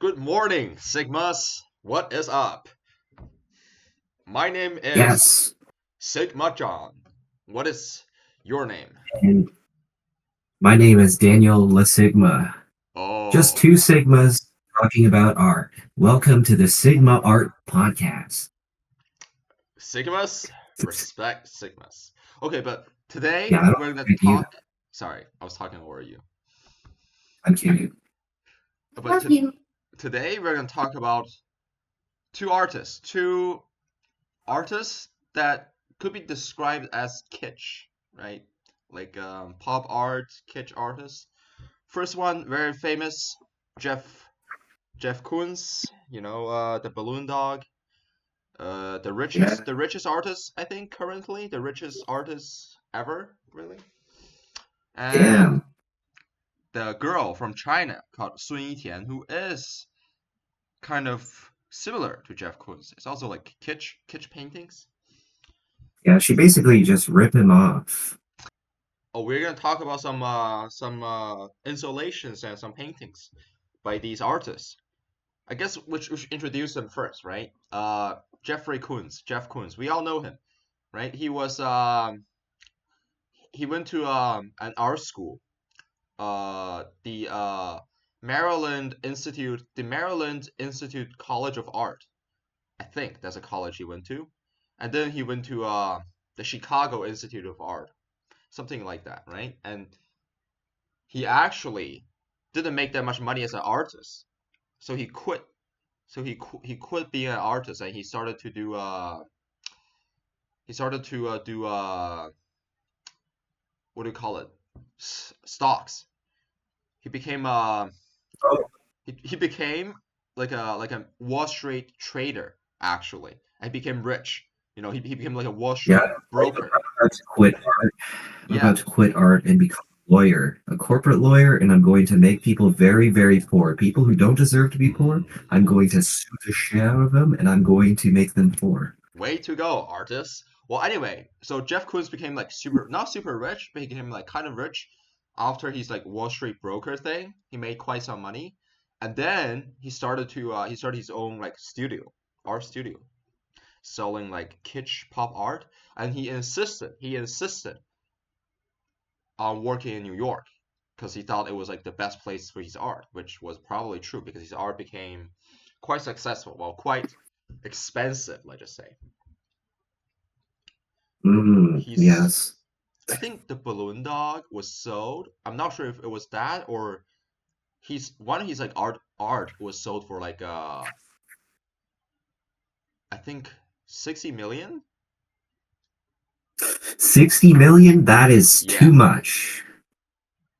Good morning, Sigmas. What is up? My name is Yes, Sigma John. What is your name? and my name is Daniel La Sigma. Just Oh, two Sigmas talking about art. Welcome to the Sigma Art Podcast. Sigmas? Respect Sigmas. Okay, but today Yeah, I don't we're gonna think you. talk. Sorry, I was talking over you. I'm kidding. But today we're gonna talk about two artists that could be described as kitsch, right? Like pop art, kitsch artists. First one, very famous, Jeff Jeff Koons, the Balloon Dog, the Yeah, richest artist, I think, currently, the richest artist ever, really. And damn. the girl from China called Yi Tian, who is kind of similar to Jeff Koons. It's also like kitsch paintings. Yeah, she basically just ripped him off. Oh, we're gonna talk about some installations and some paintings by these artists. I guess we should introduce them first, right? Jeff Koons. We all know him, right? He went to an art school, the Maryland Institute College of Art. I think that's a college he went to, and then he went to the Chicago Institute of Art, something like that, right? And he actually didn't make that much money as an artist, so he quit. He quit being an artist and he started to do what do you call it? Stocks. He became Oh, he became like a Wall Street trader actually. And he became rich. He became like a Wall yeah. Street broker. I'm about to quit art. I'm Yeah. about to quit art and become a lawyer, a corporate lawyer, and I'm going to make people very, very poor. People who don't deserve to be poor, I'm going to sue the shit out of them, and I'm going to make them poor. Way to go, artist. Well, anyway, so Jeff Koons became like not super rich, but he became like kind of rich after his like Wall Street broker thing. He made quite some money, and then he started his own like art studio, selling like kitsch pop art, and he insisted on working in New York because he thought it was like the best place for his art, which was probably true because his art became quite successful, well, quite expensive, let's just say. He's Yes. I think the balloon dog was sold. I'm not sure if it was that or his like art was sold for like I think 60 million. 60 million? That is too Yeah, much.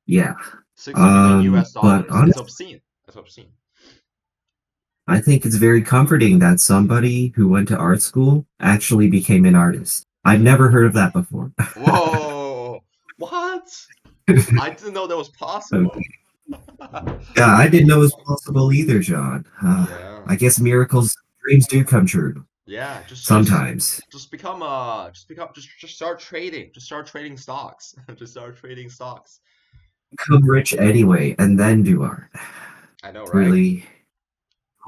Yeah. 60 million US But dollars. It's honestly, obscene. It's obscene. I think it's very comforting that somebody who went to art school actually became an artist. I've never heard of that before. Whoa, what? I didn't know that was possible. Okay. Yeah, I didn't know it was possible either, John. Yeah, I guess miracles, dreams do come true yeah. Just sometimes. just become just start trading. Just start trading stocks. Just start trading stocks. Become rich anyway, and then do art. I know, It's right? really the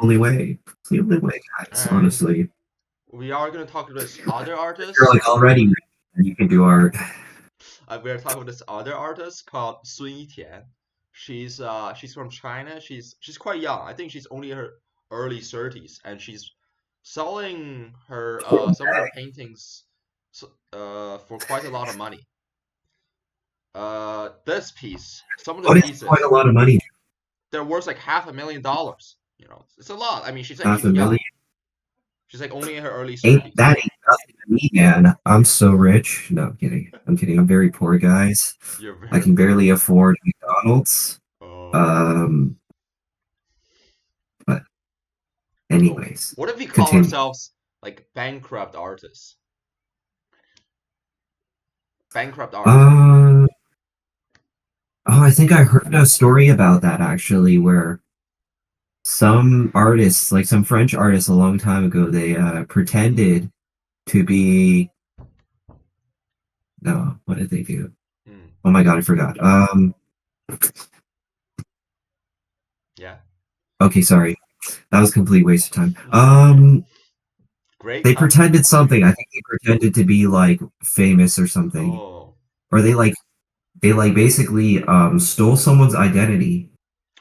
only way. It's the only way, guys, And honestly. we are gonna talk about this other If you're artist. like already rich and you can do art. We're talking about this other artist called Yi Tian. She's from China. She's quite young. I think she's only in her early 30s, and she's selling her some of her paintings for quite a lot of money. This piece, some of the What is quite a pieces, lot of money? they're worth like $500,000. It's a lot. I mean, Half she's a young. million? She's like only in her early Ain't 30s. that ain't nothing to me, man. I'm so rich. No, I'm kidding. I'm kidding. I'm very poor, guys. You're I very can poor. barely afford McDonald's. Oh. Um, but Oh. anyways, What if we call continue. ourselves like bankrupt artists? Bankrupt artist. Uh, oh, I think I heard a story about that actually, where some artists, like some French artists, a long time ago, they pretended to be. No, what did they do? Hmm. Oh my God, I forgot. Yeah. Okay, sorry. That was a complete waste of time. Great They content. pretended something. I think they pretended to be like famous or something, Oh, or they basically stole someone's identity,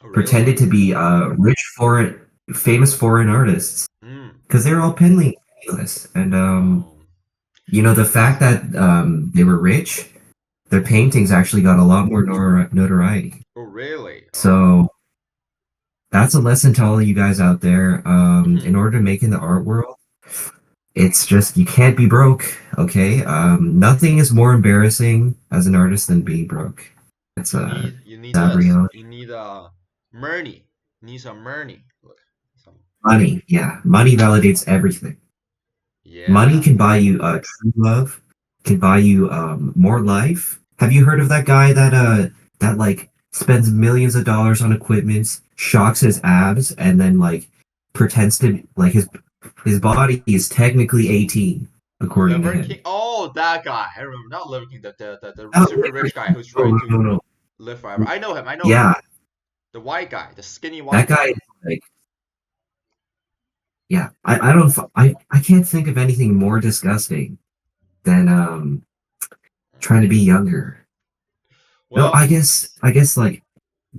oh pretended really? to be famous foreign artists Mm. because they're all penniless. And Oh, the fact that they were rich, their paintings actually got a lot more notoriety. oh really? Oh. So that's a lesson to all of you guys out there. In Mhm. order to make in the art world, it's just you can't be broke, okay? Nothing is more embarrassing as an artist than being broke. It's a You need sad this. reality. You need money. You need some money. Look, some Money, yeah, money validates everything. Money yeah. can buy you true love, can buy you more life. Have you heard of that guy that like spends millions of dollars on equipment, shocks his abs, and then like pretends to like his body is technically 18, according to Liver him. King. Oh, that guy. I remember. Not Liver King. The Oh, super rich guy who's no, trying no, to no. live forever. I know him. I know him. Yeah, The white guy. The skinny that white guy guy. is like, yeah, I don't, I can't think of anything more disgusting than trying to be younger. No, Well. I guess like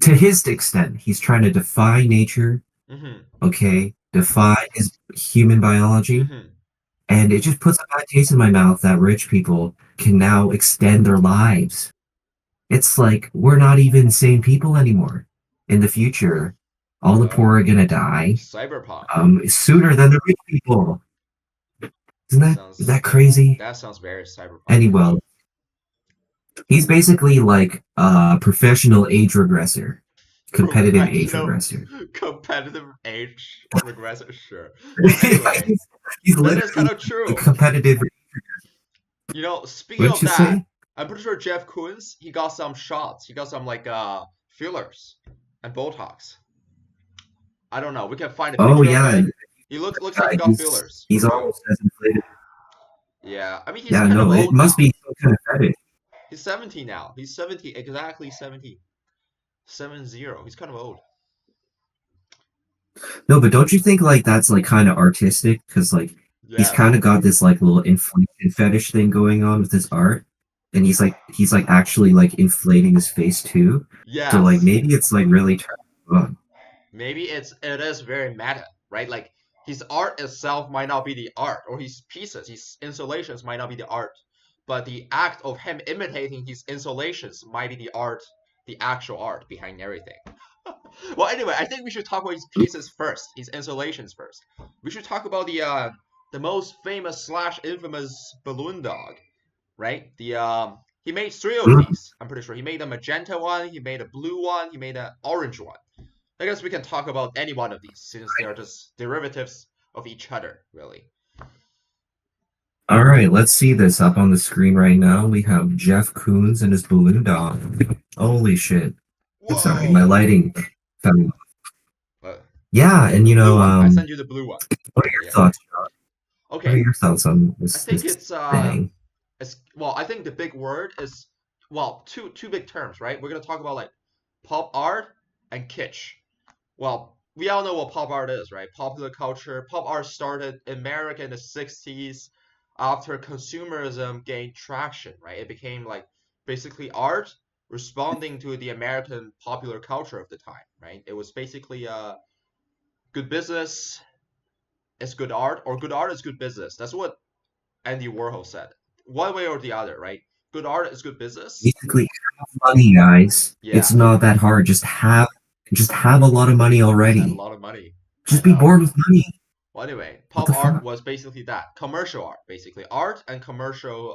to his extent, he's trying to defy nature, Mhm. okay, defy his human biology, Mhm. and it just puts a bad taste in my mouth that rich people can now extend their lives. It's like we're not even sane people anymore. In the future, all the Well. poor are gonna die Cyberpunk. sooner than the rich people. Isn't is Sounds. that crazy? That sounds very cyberpunk Anyway, he's basically like a professional age regressor, competitive age professional regressor. competitive age regressor. Sure. Well, Yeah, anyway, he's that is kind literally of a true. competitive. Speaking What'd of you that, say? I'm pretty sure Jeff Koons he got some shots. He got some like fillers and Botox. I don't know. We can find a Oh picture of yeah, him. He looks like he got fillers he's for real. almost as inflated. Yeah, I mean he's Yeah, kind of no, it old must now. be some kind of fetish. He's 17 now. He's 17, exactly 17. 70. He's kind of old. No, but don't you think like that's like kind of artistic? Because like he's kind Yes. of got this like little inflation fetish thing going on with his art, and he's like actually like inflating his face too. So like Yes. maybe it's like really turning on. Maybe it is very meta, right? Like his art itself might not be the art, or his pieces, his installations might not be the art, but the act of him imitating his installations might be the art, the actual art behind everything. Well, anyway, I think we should talk about his pieces first, his installations first. We should talk about the most famous slash infamous balloon dog, right? The he made three of Mhm. these. I'm pretty sure he made a magenta one, he made a blue one, he made an orange one. I guess we can talk about any one of these since they are just derivatives of each other, really. All right, let's see this up on the screen right now. We have Jeff Koons and his balloon dog. Holy shit. Sorry, my Whoa! lighting. fell- Uh, Yeah, and the blue one. I sent you the blue one. what are So your yeah. thoughts? What are Okay. your thoughts on I this think thing? it's well. I think the big word is well two big terms, right? We're gonna talk about like pop art and kitsch. Well, we all know what pop art is, right? Popular culture. Pop art started in America in the 60s after consumerism gained traction, right? It became like basically art responding to the American popular culture of the time, right? It was basically good business is good art, or good art is good business. That's what Andy Warhol said. One way or the other, right? Good art is good business. Basically, money, guys. It's Yeah, not that hard. Just have a lot of money just have a already. lot of money. I Just be know. born with money. Well, anyway, What pop the art fuck? was basically that commercial art, basically art and commercial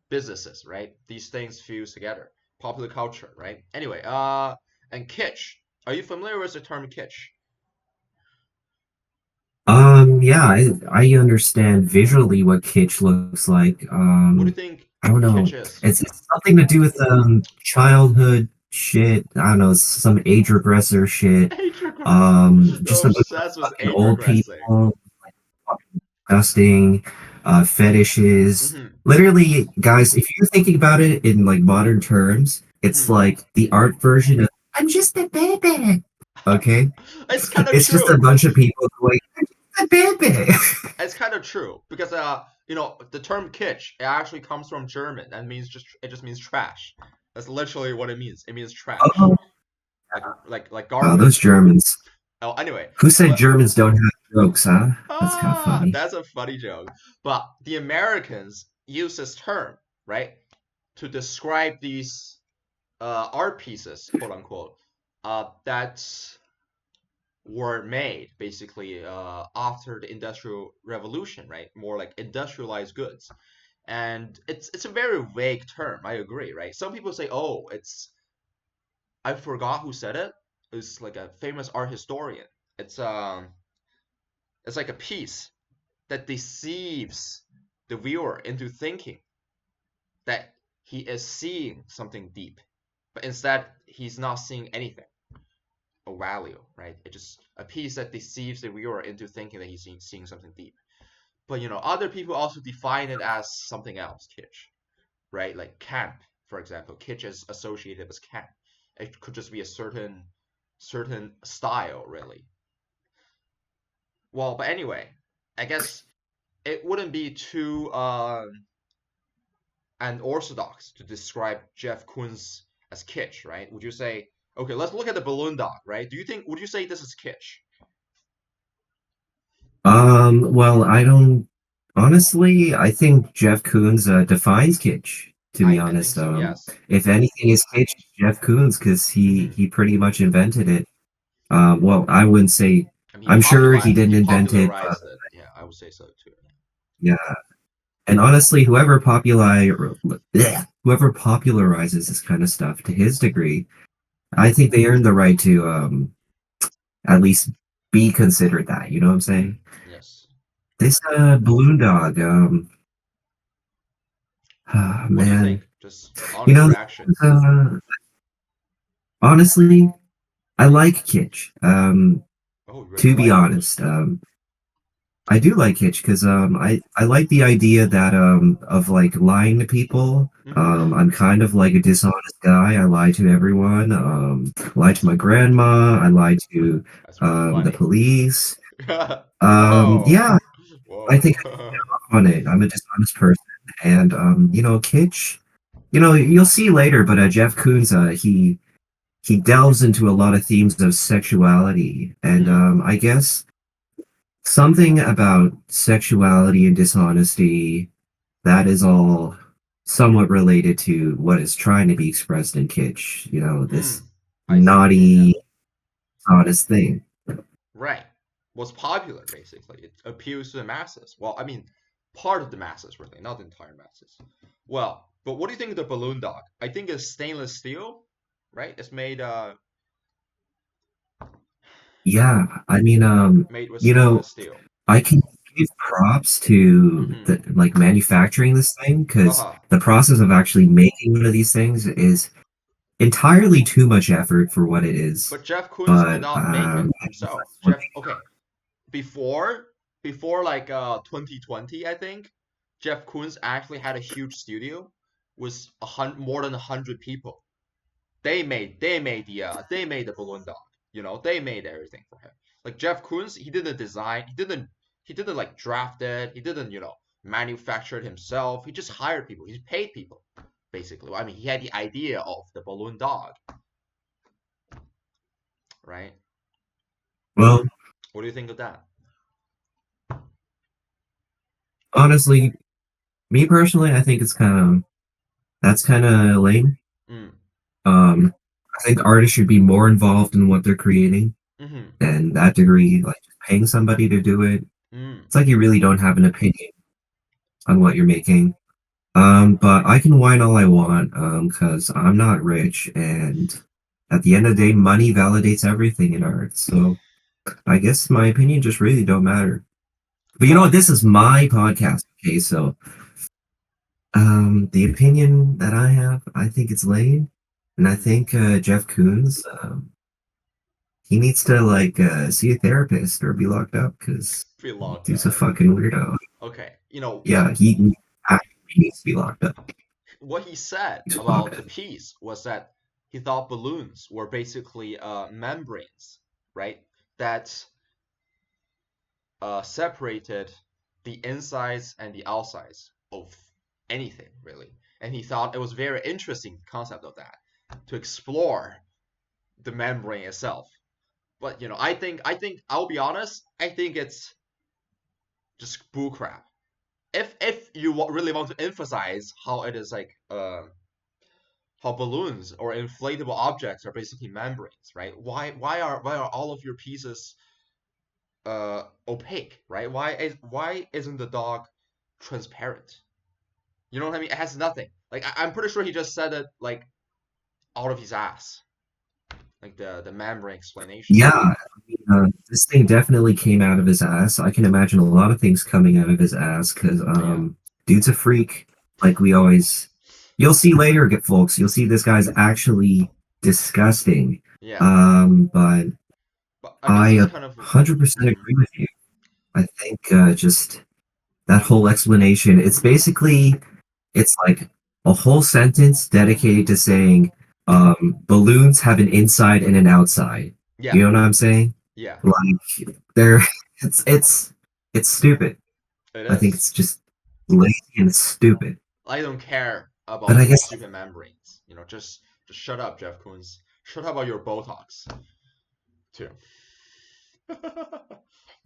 businesses, right? These things fuse together. Popular culture, right? Anyway, and kitsch. Are you familiar with the term kitsch? Yeah, I understand visually what kitsch looks like. What do you think I don't know. kitsch is? It's something to do with childhood shit. I don't know, some age regressor shit. Age regressing. You're Just a bunch of obsessed with fucking age old regressing. people, fucking disgusting, fetishes. Mm-hmm. Literally, guys, if you're thinking about it in like modern terms, it's Mm-hmm. like the art version of I'm just a baby. Okay, It's kind of it's just true. a bunch of people going, I'm just a baby. It's kind of true because the term kitsch it actually comes from German and means just it just means trash. That's literally what it means. It means trash, Oh, like wow, those garbage. Germans. Oh, anyway, Who said but Germans don't have jokes, huh? That's kind of funny. that's a funny joke. But the Americans use this term, right, to describe these art pieces, quote unquote, that were made basically after the Industrial Revolution, right? More like industrialized goods. And it's a very vague term, I agree, right? Some people say, oh, I forgot who said it. It's like a famous art historian. It's um it's like a piece that deceives the viewer into thinking that he is seeing something deep, but instead he's not seeing anything of value, right? It's just a piece that deceives the viewer into thinking that he's seeing something deep. But other people also define it as something else, kitsch, right? Like camp, for example. Kitsch is associated with camp. It could just be a certain style, really. Well, but anyway, I guess it wouldn't be too unorthodox to describe Jeff Koons as kitsch, right? Would you say, okay, let's look at the balloon dog, right? Would you say this is kitsch? Well, I don't honestly, I think Jeff Koons defines kitsch, to be I think honest. so, yes. If anything is kitsch, it's Jeff Koons, because he Hmm. he pretty much invented it. Well, I wouldn't say I mean, I'm sure he didn't invent it, but popularized it. Yeah, I would say so too. yeah. And honestly, whoever popularizes this kind of stuff to his degree, I think they earn the right to at least be considered that. You know what I'm saying? Yes. This balloon dog, What do you man, think? Just you honest know, reaction. honestly, I like kitsch. Oh, you really To be like kitsch. honest, I do like kitsch because I like the idea that of like lying to people. Mm-hmm. I'm kind of like a dishonest guy. I lie to everyone. Lie to my grandma. I lie to That's really the funny. police. Whoa. Yeah, I think I get Whoa. off on it. I'm a dishonest person, and kitsch. You'll see later, but Jeff Koons, he delves into a lot of themes of sexuality, and Mm. I guess something about sexuality and dishonesty that is all somewhat related to what is trying to be expressed in kitsch. This Mm. I see what you mean, yeah. naughty, honest thing. Right. Was popular, basically. It appeals to the masses. Well, I mean, part of the masses, really, not the entire masses. Well, but what do you think of the balloon dog? I think it's stainless steel, right? It's Yeah, I mean, made with you know, stainless steel. I can give props to Mm-hmm. the like manufacturing this thing because Uh-huh. the process of actually making one of these things is entirely too much effort for what it is. But Jeff Koons did But not make it I guess himself. that's what Jeff, okay, before before like 2020, I think Jeff Koons actually had a huge studio with more than 100 people. They made the balloon dog. They made everything for him. Like Jeff Koons, he didn't design, he didn't like draft it, he didn't manufacture it himself. He just hired people. He paid people basically. I mean, he had the idea of the balloon dog, right? well, What do you think of that? honestly, me personally, I think that's kind of lame. Mm. Um, I think artists should be more involved in what they're creating, Mm-hmm. and that degree, like just paying somebody to do it, Mm. it's like you really don't have an opinion on what you're making. But I can whine all I want, because I'm not rich, and at the end of the day, money validates everything in art. So I guess my opinion just really don't matter. But you know what? Well, This is my podcast, okay? So the opinion that I have, I think it's lame, and I mm, think Jeff Koons, he needs to like see a therapist or be locked up because pretty locked dude's a up. fucking weirdo. Okay, Yeah, he actually needs to be locked up. what he said He's about fucked. the piece was that he thought balloons were basically membranes, right? That separated the insides and the outsides of anything really, and he thought it was very interesting concept of that to explore the membrane itself. But I think I'll be honest, I think it's just bullcrap. If you really want to emphasize how it is like how balloons or inflatable objects are basically membranes, right? Why are all of your pieces opaque, right? Why isn't the dog transparent? You know what I mean? It has nothing. Like I'm pretty sure he just said it like out of his ass, like the membrane explanation. Yeah, I mean, this thing definitely came out of his ass. I can imagine a lot of things coming out of his ass because Yeah, dude's a freak. Like you'll see later, get folks. You'll see this guy's actually disgusting. yeah. But But I guess I it's a kind of. 100% Mhm. agree with you. I think just that whole explanation. It's like a whole sentence dedicated to saying balloons have an inside and an outside. Yeah, You know what I'm saying? yeah. Like they're it's it's stupid. It I think is. it's just lazy and stupid. I don't care But about I your guess stupid membranes. Just shut up, Jeff Koons. Shut up about your Botox too.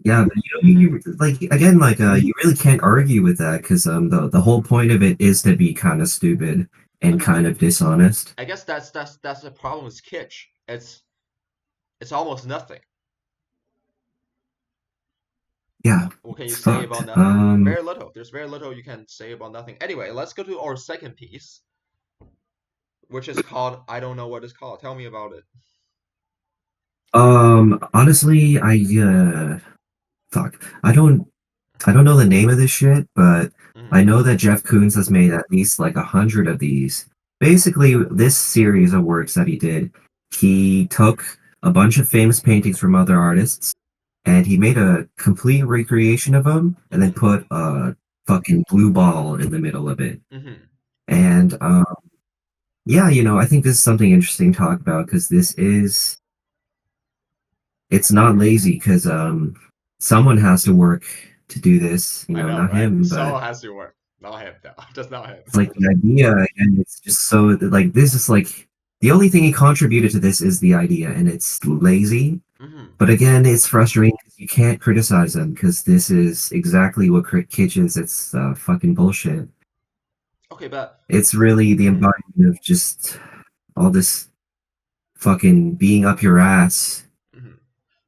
yeah, but like again like you really can't argue with that because the whole point of it is to be kind of stupid I and mean, kind of dishonest. I guess that's the problem with kitsch. It's almost nothing. Yeah, What can you it's say about fucked. nothing? Very little. There's very little you can say about nothing. Anyway, let's go to our second piece, which is called I don't know what it's called. Tell me about it. Honestly, fuck. I don't know the name of this shit, but Mm-hmm. I know that Jeff Koons has made at least like 100 of these. Basically, this series of works that he did, he took a bunch of famous paintings from other artists and he made a complete recreation of them and then Mm-hmm. put a fucking blue ball in the middle of it. Mm-hmm. And yeah, I think this is something interesting to talk about because it's not lazy because someone has to work to do this, I know, not right? him, but Someone has to work. Not him, though. Just not him. it's like the idea and it's just so like this is like the only thing he contributed to this is the idea and it's lazy. Mm-hmm. But again, it's frustrating because you can't criticize him because this is exactly what Kitsch is. It's fucking bullshit. Okay, but It's really the mm-hmm. embodiment of just all this fucking being up your ass. Mm-hmm.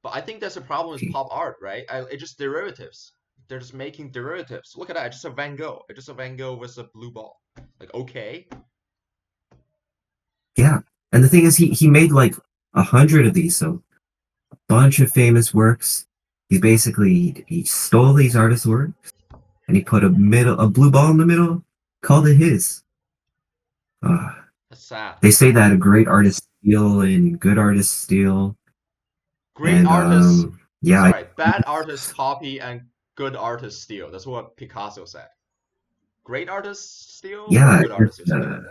But I think that's a problem with pop art, right? It's just derivatives. They're just making derivatives. Look at that. It's just a Van Gogh. It's just a Van Gogh with a blue ball. Like, okay. Yeah. And the thing is, he made like 100 of these, so a bunch of famous works. He stole these artists' works and he put a blue ball in the middle, called it his. Uh, That's sad. they say that a great artist steal and good artists steal, Great and artists, yeah, sorry, bad artists copy and good artists steal. That's what Picasso said. Great artists steal or yeah, good artists steal?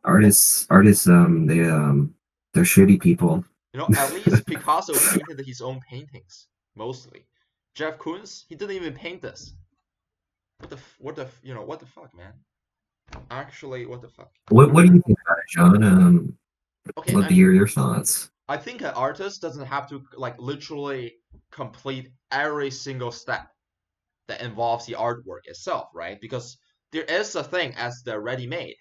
artists, they're shitty people. At least Picasso painted his own paintings mostly. Jeff Koons, he didn't even paint this. What the fuck, man? Actually, what the fuck? What do you think about it, John? Okay, Love to hear your thoughts. I think an artist doesn't have to like literally complete every single step that involves the artwork itself, right? Because there is a thing as the ready-made.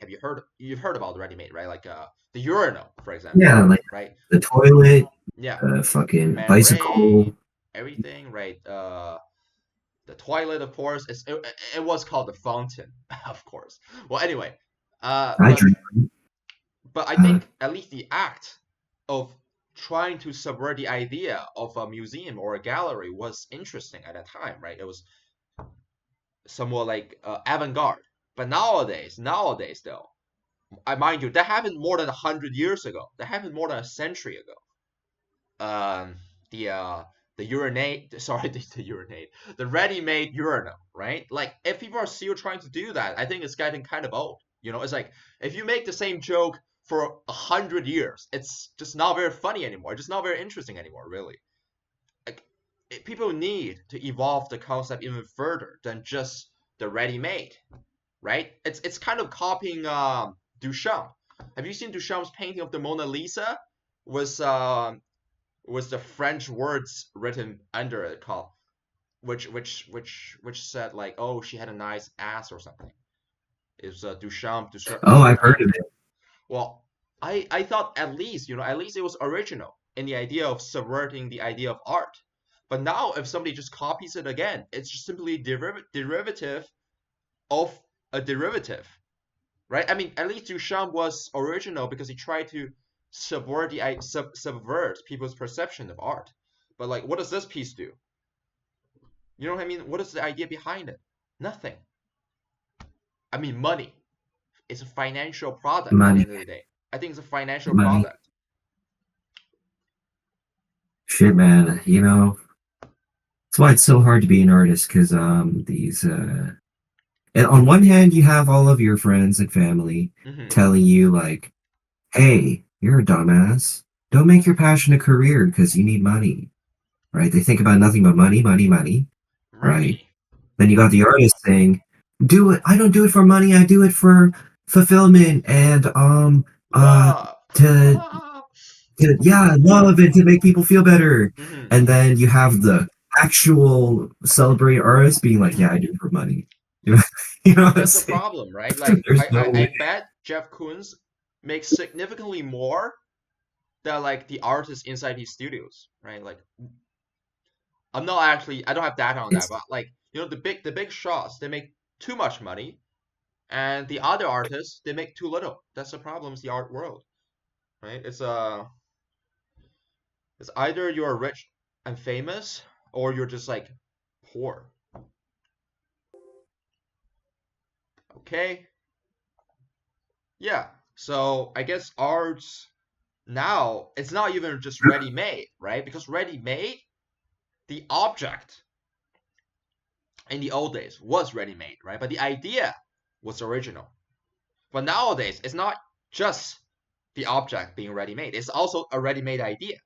You've heard about the ready-made, right? Like the urinal, for example, Yeah, like right? the toilet, Yeah, the fucking bicycle. membrane, everything, right? The toilet, of course, it was called the fountain, of course. Well, anyway, uh, I but dream. but I Uh, think at least the act of trying to subvert the idea of a museum or a gallery was interesting at that time, right? It was somewhat like avant-garde. But nowadays though, I mind you, that happened more than 100 years ago. That happened more than a century ago. Um, the uh, the urinate, sorry, the urinate, the ready-made urinal, right? Like if people are still trying to do that, I think it's getting kind of old. You know, it's like if you make the same joke for 100 years, it's just not very funny anymore. It's just not very interesting anymore, really. Like people need to evolve the concept even further than just the ready-made, right? It's kind of copying Duchamp. Have you seen Duchamp's painting of the Mona Lisa? Was was the French words written under it called which said like, oh, she had a nice ass or something. It was Oh, I've Duchamp heard of painting. it. Well, I thought at least, at least it was original in the idea of subverting the idea of art. But now if somebody just copies it again, it's just simply derivative of a derivative, right? I mean, at least Duchamp was original because he tried to subvert people's perception of art. But like, what does this piece do? You know what I mean? What is the idea behind it? Nothing. I mean, money. It's a financial product at the Money, end of the day. I think it's a financial money. product. Shit, man. That's why it's so hard to be an artist because these and on one hand you have all of your friends and family Hmm. telling you like, hey, you're a dumbass. Don't make your passion a career because you need money, right? They think about nothing but money, money, money, right? Money. Then you got the artist saying, do it. I don't do it for money. I do it for fulfillment and uh Love. to yeah, love and to make people feel better. Hmm. And then you have the actual celebrated artist being like, yeah, Hmm. I do it for money. You know, you know what I'm That's the saying? problem, right? Like, There's no I way. bet Jeff Koons makes significantly more than like the artists inside his studios, right? Like, I don't have data on that, It's but like, the big shots, they make too much money, and the other artists, they make too little. That's the problem with the art world, right? It's either you're rich and famous, or you're just like poor. Okay, yeah. So I guess arts now it's not even just ready-made, right? Because ready-made, the object in the old days was ready-made, right? But the idea was original. But nowadays, it's not just the object being ready-made; it's also a ready-made idea.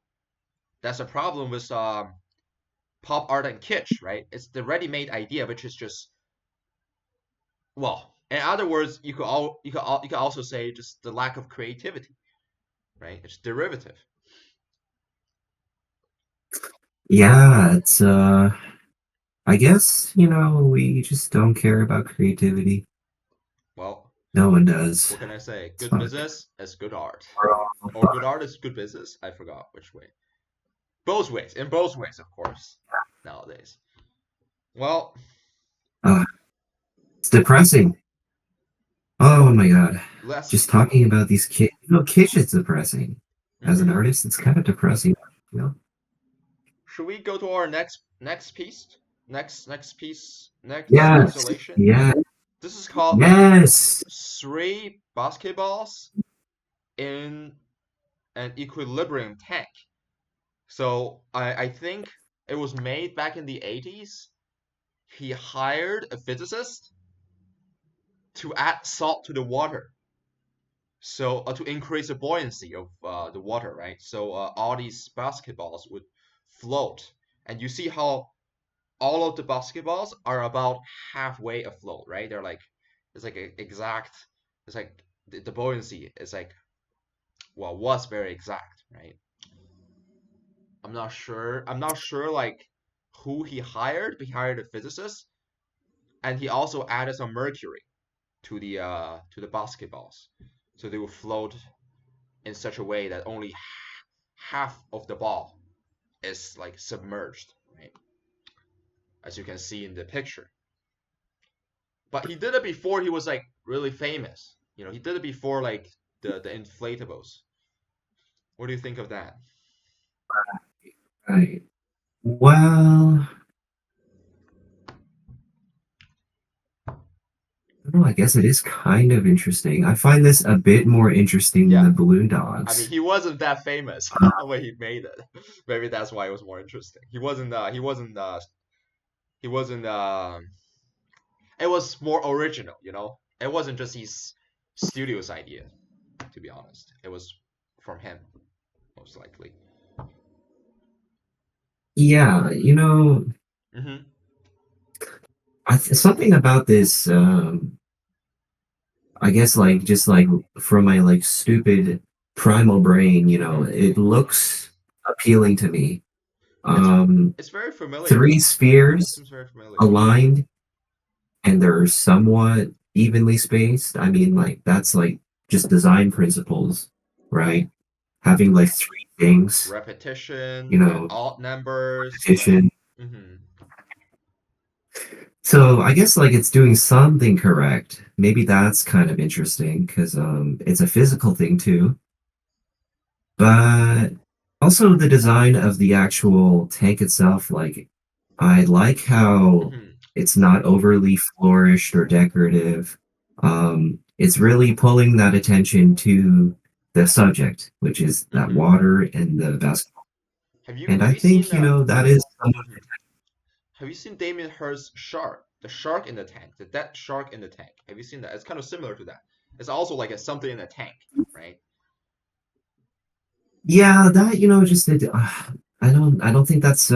That's a problem with pop art and kitsch, right? It's the ready-made idea, which is just, well, in other words, you could also say just the lack of creativity, right? It's derivative. yeah, it's I guess, we just don't care about creativity. Well, No one does. what can I say? It's Good fine. business is good art, We're all or good fine. art is good business. I forgot which way. Both ways, in both ways, of course. Nowadays. Well, Uh, it's depressing. Oh my God. let's. Just talking about these kids. Kitsch is depressing. As an Hmm. artist, it's kind of depressing, you know? Should we go to our next piece? Next piece. Next Yes. installation. Yeah. This is called Yes. three basketballs in an equilibrium tank. So I think it was made back in the 80s. He hired a physicist to add salt to the water. So to increase the buoyancy of the water, right? So all these basketballs would float, and you see how all of the basketballs are about halfway afloat, right? They're like, it's like a exact, it's like the buoyancy is like, well, was very exact, right? I'm not sure. I'm not sure like who he hired, but he hired a physicist, and he also added some mercury to the basketballs, so they will float in such a way that only half of the ball is like submerged, right? As you can see in the picture. But he did it before he was like really famous. He did it before like the inflatables. What do you think of that? Right. Well, I don't know, I guess it is kind of interesting. I find this a bit more interesting than Yeah, the balloon I mean dogs. he wasn't that famous Uh, when he made it. Maybe that's why it was more interesting. He wasn't. It was more original. It wasn't just his studio's idea. To be honest, it was from him most likely. Yeah, Hmm. something about this. I guess like just like from my like stupid primal brain, Hmm. it looks appealing to me. It's Um, it's very familiar. Three It spheres seems very familiar. aligned and they're somewhat evenly spaced. I mean, like that's like just design principles, right? Having like three things, Repetition and odd numbers, right? repetition. Hmm. So I guess like it's doing something correct. Maybe that's kind of interesting because it's a physical thing too. But also the design of the actual tank itself, like I like how Hmm. it's not overly flourished or decorative. It's really pulling that attention to the subject, which is that Hmm. water and the basketball. And Have I you seen think, that is somewhat. mhm. Have you seen Damien Hirst's shark? The shark in the tank, the dead shark in the tank. Have you seen that? It's kind of similar to that. It's also like a something in a tank, right? Yeah, that, just I don't think that's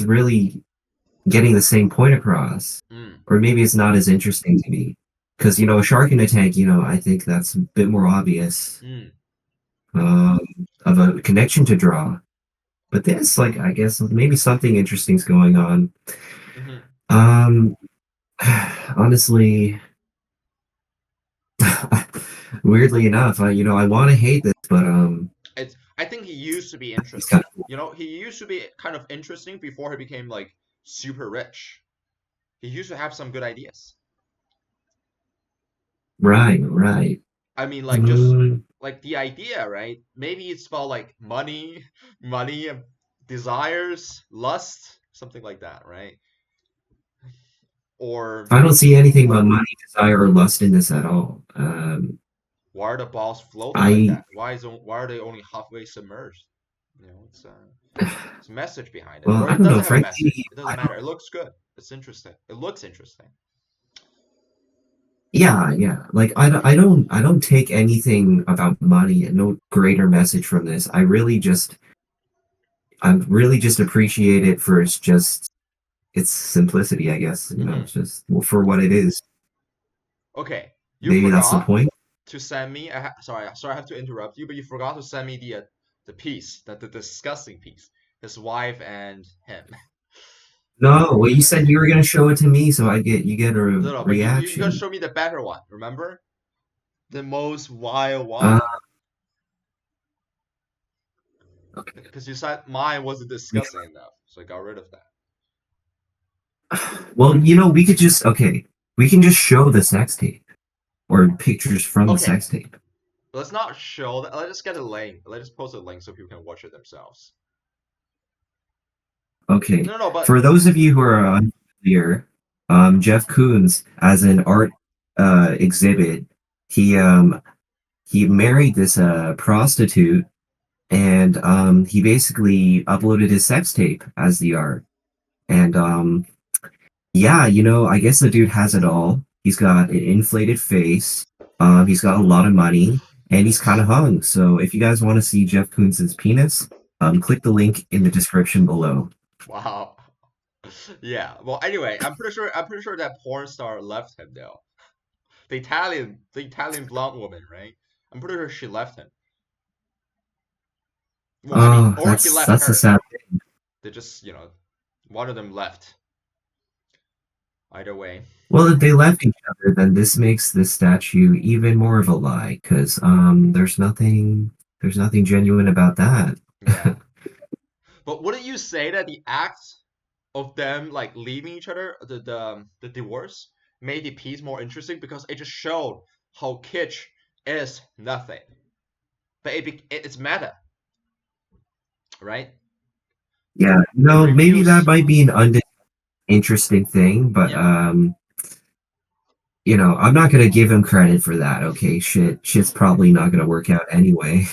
really getting the same point across. Mm, Or maybe it's not as interesting to me. Because, a shark in a tank, I think that's a bit more obvious mm, um, of a connection to draw. But this, like, I guess maybe something interesting's going on. hmm. Um, honestly, weirdly enough, I want to hate this, but It's. I think he used to be he's kind interesting. of He used to be kind of interesting before he became like super rich. He used to have some good ideas. right, right. I mean, like just Mm, like the idea, right? Maybe it's about like money, money, desires, lust, something like that, right? Or I don't see anything about money, desire, or lust in this at all. why are the balls floating like I that? Why are they only halfway submerged? It's a message behind it, well, or I it don't know. doesn't have a Frankly, message. It doesn't matter. It looks good. It's interesting. It looks interesting. yeah, yeah. Like I don't take anything about money and no greater message from this. I really just appreciate it for its simplicity, I guess. Hmm. It's just well, for what it is. Okay, you Maybe that's the forgot point. to send me. Sorry, I have to interrupt you, but you forgot to send me the piece, the disgusting piece. His wife and him. No, well, you Right. said you were gonna show it to me, so you get a No, no, but you gotta reaction. show me the better one. Remember the most wild Uh, one, because you said mine wasn't disgusting enough, so I got rid of that. well, we could just okay. We can just show the sex tape or pictures from the Okay, sex tape. let's not show that. Let's just get a link. Let's just post a link so people can watch it themselves. Okay. No, no, but For those of you who are unfamiliar, Jeff Koons, as an art exhibit, he he married this prostitute, and he basically uploaded his sex tape as the art. And yeah, I guess the dude has it all. He's got an inflated face. He's got a lot of money, and he's kind of hung. So if you guys want to see Jeff Koons' penis, click the link in the description below. wow. Yeah. Well, anyway, I'm pretty sure that porn star left him though. The Italian blonde woman, right? I'm pretty sure she left him. Well, I mean, Oh, or he that's left that's a her. sad. They just, one of them left. Either way. Well, if they left each other, then this makes this statue even more of a lie, because there's nothing genuine about that. Yeah. But wouldn't you say that the act of them like leaving each other, the divorce, made the piece more interesting because it just showed how kitsch is nothing, but it's meta, right? Yeah, It maybe that reveals. might be an uninteresting thing, but Yeah. I'm not gonna give him credit for that. Okay, shit's probably not gonna work out anyway.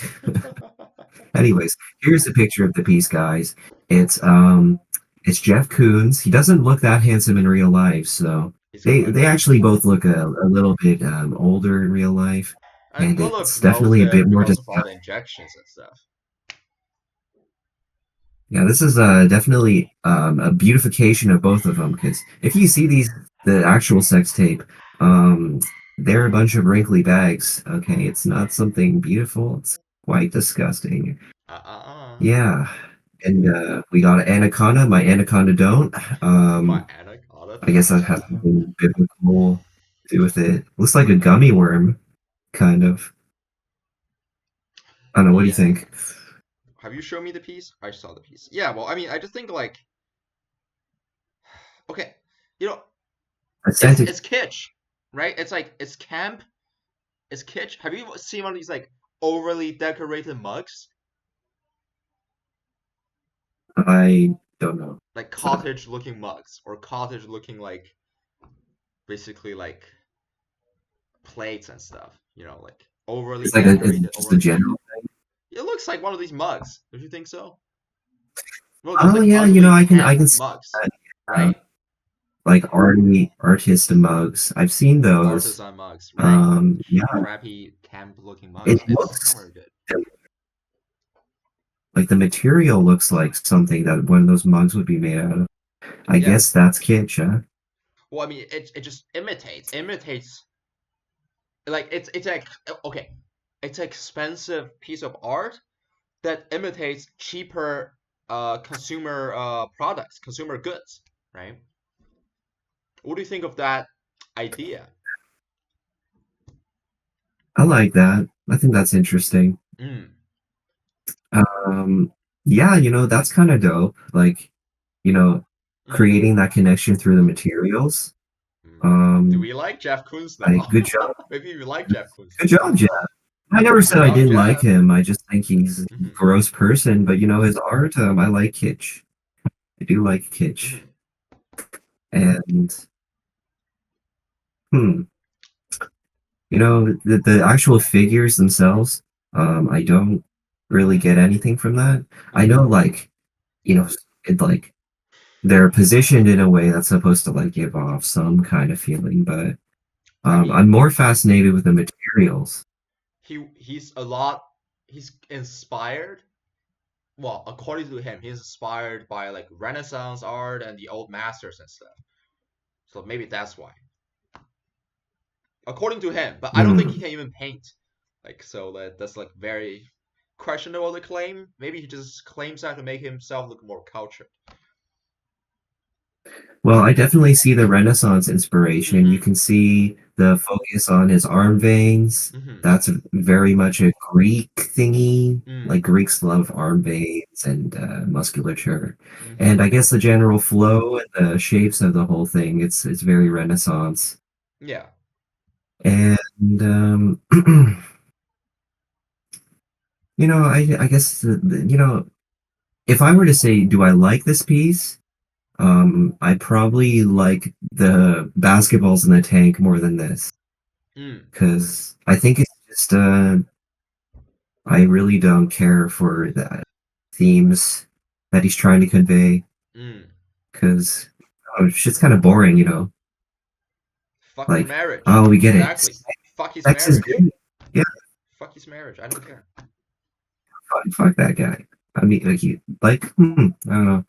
Anyways, here's the picture of the piece, guys. It's Jeff Koons. He doesn't look that handsome in real life, so He's got They like a actually both look a little bit older in real life, and and could look it's definitely a bloated bit more because of all disgusting. the injections and stuff. Yeah, this is definitely a beautification of both of them. Because if you see the actual sex tape, um, they're a bunch of wrinkly bags. Okay, it's not something beautiful. It's quite disgusting. Uh. Yeah, and we got an anaconda. My anaconda don't. My anaconda I guess that don't. has something biblical to do with it. Looks like a gummy worm, kind of. I don't know. What do you Yeah. think? Have you shown me the piece? I saw the piece. Yeah. Well, I mean, I just think like, okay, you know, I sent it. it's kitsch, right? It's like it's camp. It's kitsch. Have you seen one of these like overly decorated mugs, I don't know. like So cottage looking mugs, or cottage looking like basically like plates and stuff? You know, like overly it's like it's decorated, just a overly. general. It looks like one of these mugs. Don't you think so? One of those Oh like yeah, ugly I camp can see mugs, that. right? Like artist mugs. I've seen those. Artisan mugs, right? Yeah, Crappy camp looking it mugs. It's not looks very good. like the material looks like something that one of those mugs would be made out of. I Yeah. guess that's kitsch, huh? Well, I mean, it just imitates like it's like okay, it's an expensive piece of art that imitates cheaper consumer products, consumer goods, right? What do you think of that idea? I like that. I think that's interesting. Mm. Um, yeah, that's kind of dope. Like, you know, Mm. creating that connection through the materials. Mm. Do Um, we like Jeff Koons like now? good job. Maybe we like Jeff Koons Good now. job, Jeff. I never Good said I job, didn't like Jeff. him. I just think he's a Hmm. gross person, but his art, I like kitsch. I do like kitsch. Hmm. And hmm, the actual figures themselves, I don't really get anything from that. I know Hmm. like, it like they're positioned in a way that's supposed to like give off some kind of feeling, but I mean, I'm more fascinated with the materials. he's a lot. He's inspired. Well, according to him, he's inspired by like Renaissance art and the old masters and stuff. So maybe that's why, according to him. But I don't think he Hmm. can even paint. Like so, that's like very questionable to claim. Maybe he just claims that to make himself look more cultured. Well, I definitely see the Renaissance inspiration. You Mm-hmm. can see the focus on his arm veins. Mm-hmm. That's very much a Greek thingy. Mm. Like Greeks love arm veins and musculature. Mm-hmm. And I guess the general flow and the shapes of the whole thing, it's very Renaissance. Yeah. And I guess if I were to say, do I like this piece? I probably like the basketballs in the tank more than this Mm. because I think it's just I really don't care for the themes that he's trying to convey Mm. because it's just kind of boring. Fuck your Like, marriage. oh, we get it. Exactly. Fuck his Sex is marriage. good. Yeah, Fuck his marriage. I don't care. fuck that guy. I mean, I don't know.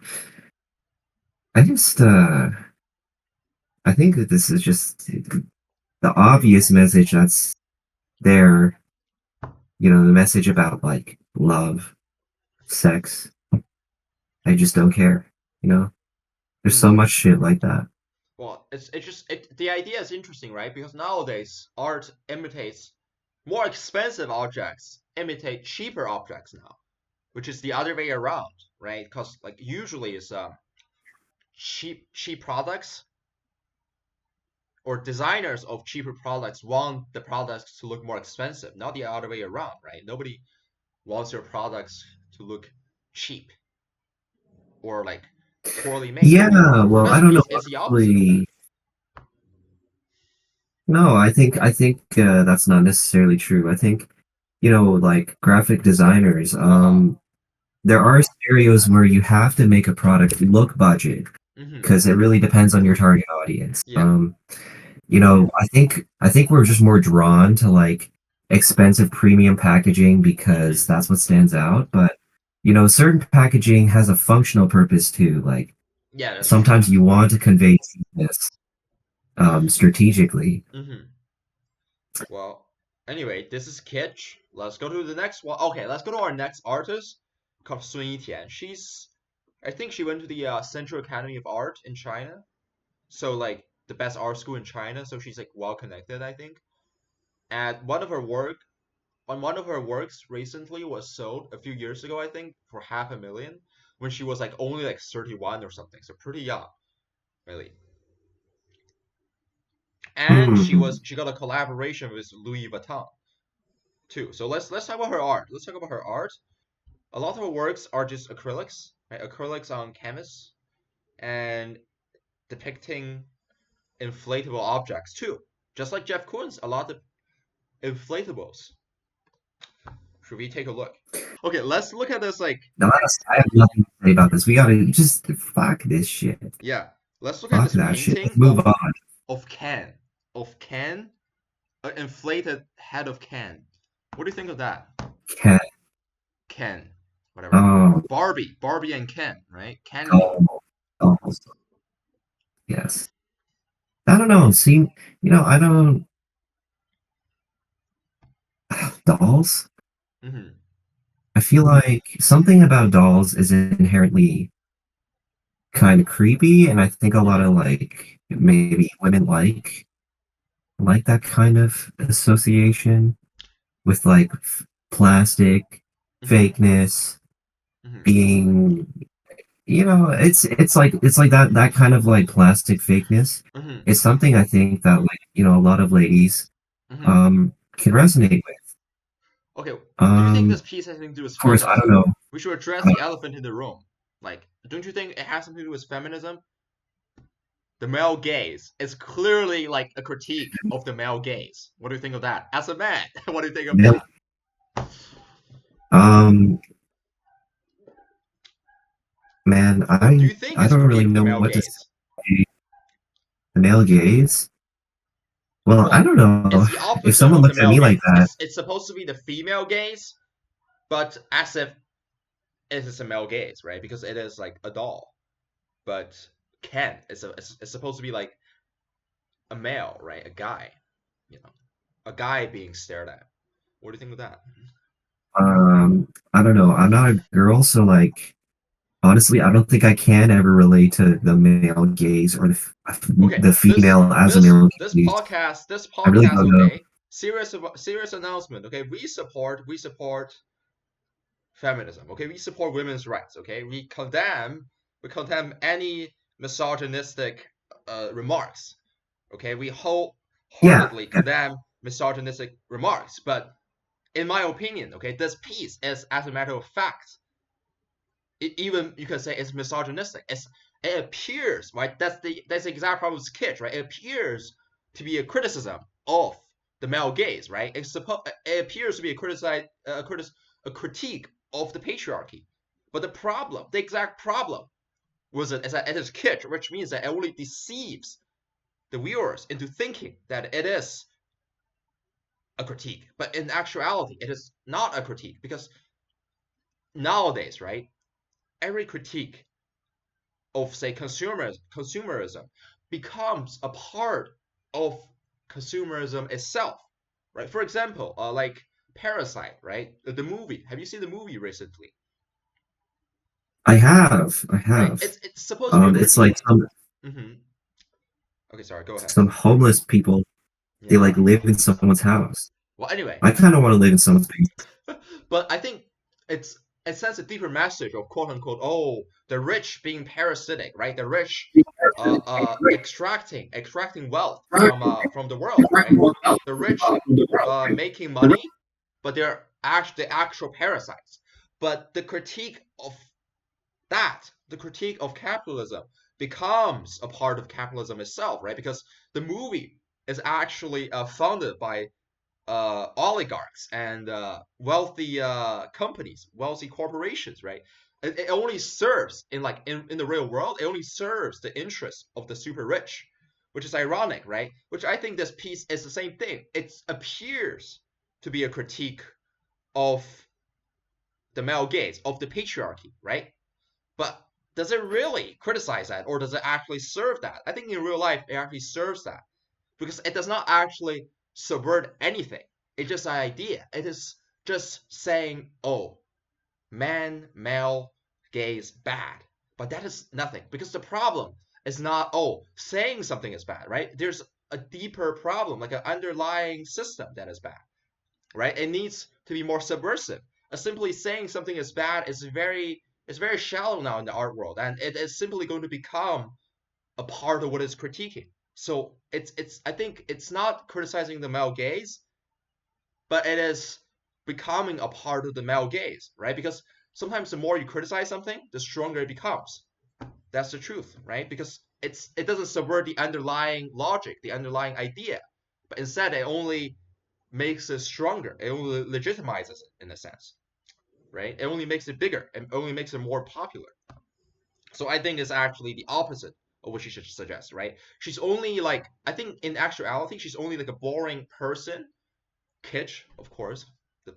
I just I think that this is just the obvious message that's there. The message about like love, sex. I just don't care. You know, there's so Mm. much shit like that. Well, it's just the idea is interesting, right? Because nowadays art imitates more expensive objects, imitate cheaper objects now, which is the other way around, right? Because like usually it's cheap products or designers of cheaper products want the products to look more expensive, not the other way around, right? Nobody wants your products to look cheap or like poorly made. Yeah, well, I That's don't know. it's the opposite of that. Honestly, no, I think that's not necessarily true. I think like graphic designers, Uh-huh. there are scenarios where you have to make a product look budget. Mm-hmm. because it really depends on your target audience. Yeah. I think we're just more drawn to like expensive premium packaging because Mm-hmm. that's what stands out. But certain packaging has a functional purpose too. Like Yeah, that's true. sometimes you want to convey this strategically. Mm-hmm. Well, anyway, this is Kitsch. Let's go to the next one. Okay, let's go to our next artist called Yi Tian. I think she went to the Central Academy of Art in China. So like the best art school in China. So she's like well connected, I think. And one of her works recently was sold a few years ago, I think, for 500,000 when she was like only like 31 or something. So pretty young, really. And Hmm. she got a collaboration with Louis Vuitton too. So let's talk about her art. Let's talk about her art. A lot of her works are just acrylics, right? Acrylics on canvas and depicting inflatable objects too. Just like Jeff Koons, a lot of inflatables. Should we take a look? Okay, let's look at this like No, I have nothing to say about this. We gotta just fuck this shit. yeah. Let's look at Fuck this that shit. Let's painting move on. of Ken. Of Ken, an inflated head of Ken. What do you think of that? Cat. Ken, whatever. Oh, Barbie and Ken, right? Candy. oh, oh, yes. I don't know. See, I don't. Dolls. Mm-hmm. I feel like something about dolls is inherently kind of creepy, and I think a lot Mm-hmm. of like maybe women like that kind of association with like plastic, Mm-hmm. fakeness, Mm-hmm. being, it's like that kind of like plastic fakeness Mm-hmm. is something I think that like, a lot of ladies Mm-hmm. can resonate with. Okay, do you think this Um, piece has anything to do with of course, I don't feminism? know. We should address Uh, the elephant in the room. Like, don't you think it has something to do with feminism? The male gaze is clearly like a critique of the male gaze. What do you think of that? As a man, what do you think of male, that? um, man, Do I you think I it's a don't really critique of the know male what to gaze? say. The male gaze. Well, I Well, don't know. it's the If opposite someone of the looks at male me like gaze. that, It's supposed to be the female gaze, but as if it is a male gaze, right? Because it is like a doll. But Ken it's supposed to be like a male, right? A guy, you know, a guy being stared at. What do you think of that? I don't know. I'm not a girl, so like honestly, I don't think I can ever relate to the male gaze or Okay, the female as a male gaze. this I really podcast, don't know. okay. Serious announcement, okay. We support feminism, okay. We support women's rights, okay. We condemn any misogynistic remarks, okay. We Yeah, wholeheartedly condemn misogynistic remarks, but in my opinion, okay, this piece is, as a matter of fact, even you can say it's misogynistic. It appears, right? That's the exact problem with Kitsch, right? It appears to be a criticism of the male gaze, right? It appears to be a critique of the patriarchy. But the exact problem, was it is that it is Kitsch, which means that it only deceives the viewers into thinking that it is a critique. But in actuality, it is not a critique because nowadays, right? Every critique of say consumerism becomes a part of consumerism itself, right? For example, like Parasite, right? The movie. Have you seen the movie recently? I have. I Right? have. It's supposed to be a It's like critique. some Mm-hmm. Okay, sorry. Go ahead. some homeless people. They like Yeah. live in someone's house. Well, anyway, I kind of want to live in someone's basement. but I think it's it sends a deeper message of quote unquote, oh, the rich being parasitic, right? The rich extracting wealth from the world, right? The rich making money, but they're actually the actual parasites. But the critique of capitalism becomes a part of capitalism itself, right? Because the movie is actually funded by oligarchs and wealthy companies, wealthy corporations, right? It only serves in the real world. It only serves the interests of the super rich, which is ironic, right? Which I think this piece is the same thing. It appears to be a critique of the male gaze, of the patriarchy, right? But does it really criticize that, or does it actually serve that? I think in real life it actually serves that because it does not actually subvert anything. It's just an idea. It is just saying, oh, man, male, gaze, bad. But that is nothing because the problem is not, oh, saying something is bad, right? There's a deeper problem, like an underlying system that is bad, right? It needs to be more subversive. Simply saying something is bad is very shallow now in the art world, and it is simply going to become a part of what it's critiquing. So it's I think it's not criticizing the male gaze, but it is becoming a part of the male gaze, right? Because sometimes the more you criticize something, the stronger it becomes. That's the truth, right? Because it doesn't subvert the underlying logic, the underlying idea, but instead it only makes it stronger. It only legitimizes it in a sense, right? It only makes it bigger and only makes it more popular. So I think it's actually the opposite of what she should suggest, right? She's only like, I think in actuality, she's only like a boring person, kitsch, of course,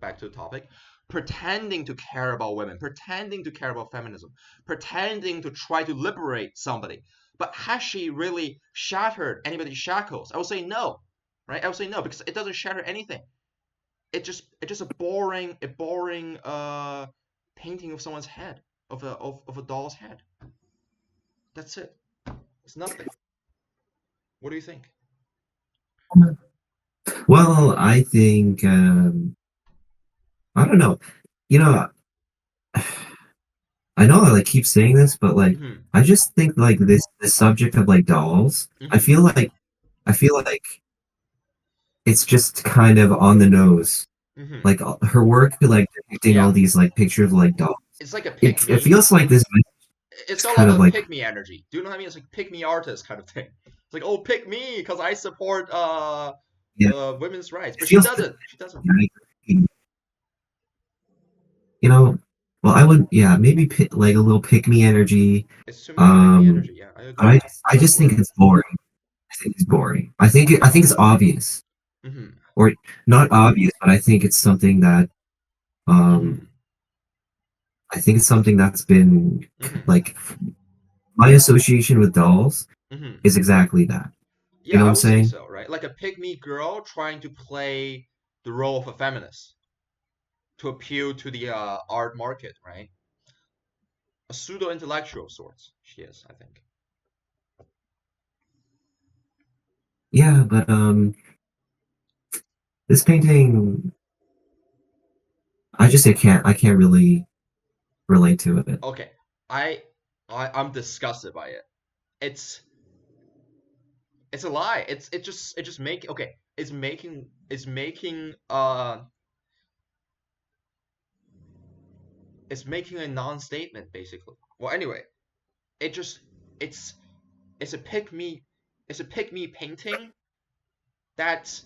back to the topic, pretending to care about women, pretending to care about feminism, pretending to try to liberate somebody. But has she really shattered anybody's shackles? I would say no, right? I would say no because it doesn't shatter anything. It's just a boring painting of someone's head, of a doll's head. That's it. It's nothing. What do you think? Well, I think I don't know. You know, I know I like keep saying this, but like Mm-hmm. I just think like this subject of like dolls, Mm-hmm. I feel like it's just kind of on the nose. Mm-hmm. Like her work, like depicting all Yeah. these like pictures of like dolls. It's like a pick It me. feels like this It's is got a kind lot of of like pick me energy. Do you know what I mean? It's like pick me artist kind of thing. It's like, oh, pick me because I support yeah, women's rights. it But she feels doesn't. She doesn't. you know, well I would yeah, maybe like a little pick me energy. It's too much pick me energy. Yeah, I But agree. I just think it's boring. I think it's boring. I think it's obvious. Mm-hmm. Or not obvious, but I think it's something that um Mm-hmm. I think it's something that's been Mm-hmm. like my association with dolls Mm-hmm. is exactly that. You Yeah, know what I I'm would say saying? so, right? Like a pick me girl trying to play the role of a feminist to appeal to the art market, right? A pseudo intellectual of sorts. She is, I think. Yeah, but this painting I can't really relate to it. Okay, I, I'm disgusted by it. It's it's a lie. It just make okay. It's making a non-statement basically. Well, anyway, it just it's it's a pick me it's a pick me painting that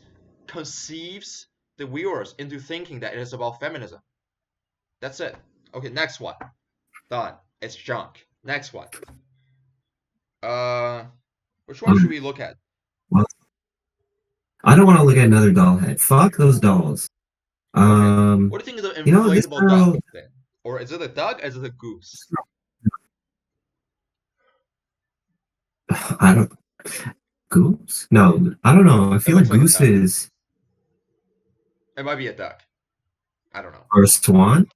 conceives the viewers into thinking that it is about feminism. That's it. Okay, next one. Done. It's junk. Next one. Uh, which one should Um, we look at? well, I don't want to look at another doll head. Fuck those dolls. Okay. What do you think of the You know, this inflatable duck girl, then? Or is it a duck? Or is it a goose? I don't, Goose? No, I don't know. I It feel looks like like a Goose duck. is It might be a duck. I don't know. or a swan.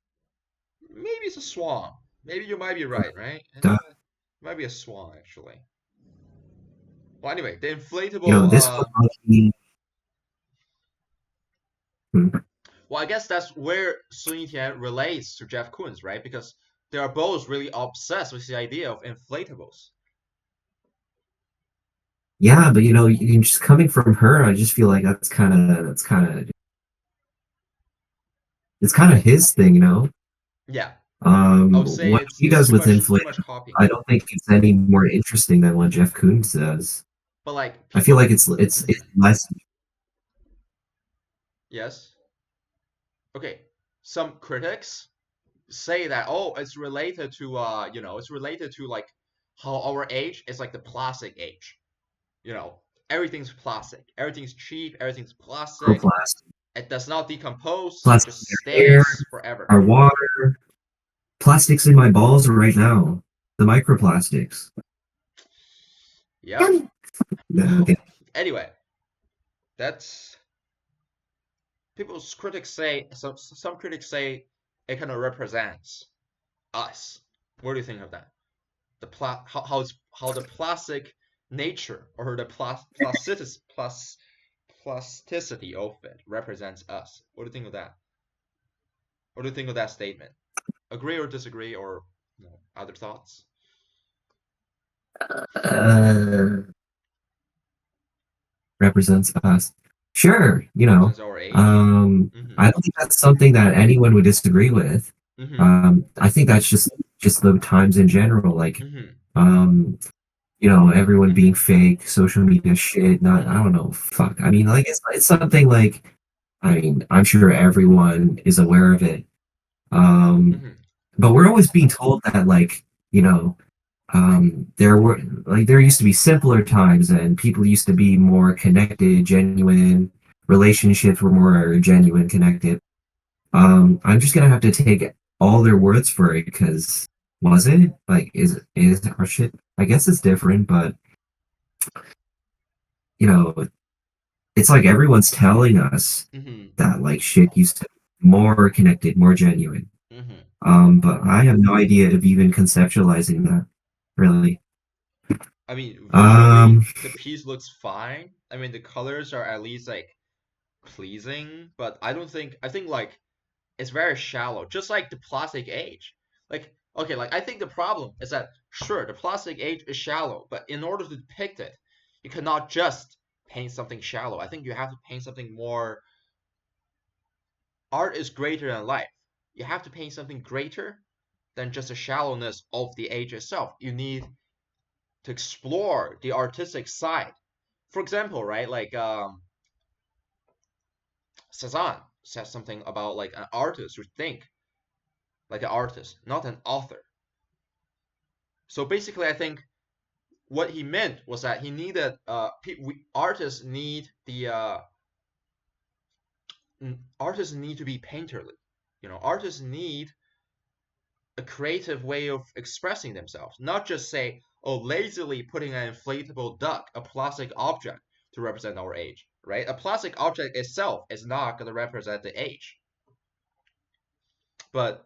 Maybe it's a swan. Maybe you might be right, right? Duh. It might be a swan actually. Well, anyway, the You know, inflatable. this would be, hmm. Well, I guess that's where Sun Yitian relates to Jeff Koons, right? Because they are both really obsessed with the idea of inflatables. Yeah, but you know, just coming from her, I just feel like it's kind of his thing, you know. Yeah, I would say What he it's does with too much inflatable, copying. I don't think it's any more interesting than what Jeff Koons does. But like I feel people, like it's mhm. less. Yes. Okay. Some critics say that, oh, it's related to it's related to like how our age is like the plastic age. You know, everything's plastic, everything's cheap, everything's plastic. Microplastic, It does not decompose, it plastics just in our air, stays forever. our water, plastics in my balls right now. The microplastics. Yep. No, Well, okay. anyway, that's people's critics say. Some critics say it kind of represents us. What do you think of that? How the plastic nature or the plasticity of it represents us. What do you think of that? What do you think of that statement? Agree or disagree, or other thoughts? Uh, represents us. Sure, Represents our age. I don't think that's something that anyone would disagree with. Mm-hmm. I think that's just the times in general, like, Mm-hmm. um, everyone being Mm-hmm. fake, social media shit, not, I Mm-hmm. don't know, fuck. I mean, like, it's something like, I mean, I'm sure everyone is aware of it. Um, Mm-hmm. but we're always being told that, like, there used to be simpler times and people used to be more connected, genuine, relationships were more genuine, connected. I'm just gonna have to take all their words for it because was it? Like, is our shit? I guess it's different, but you know, it's like everyone's telling us Mm-hmm. that like shit used to be more connected, more genuine. Mm-hmm. But I have no idea of even conceptualizing that, really. I mean, visually, Um, the piece looks fine. I mean, the colors are at least like pleasing, but I think like it's very shallow, just like the plastic age. Like, okay, like I think the problem is that sure, the plastic age is shallow, but in order to depict it, you cannot just paint something shallow. I think you have to paint something more. Art is greater than life. You have to paint something greater than just the shallowness of the age itself. You need to explore the artistic side. For example, right, like Cezanne says something about like an artist who think like an artist, not an author. So basically, I think what he meant was that he needed artists need the artists need to be painterly. Artists need a creative way of expressing themselves, not just say, oh, lazily putting an inflatable duck, a plastic object, to represent our age, right? A plastic object itself is not going to represent the age, but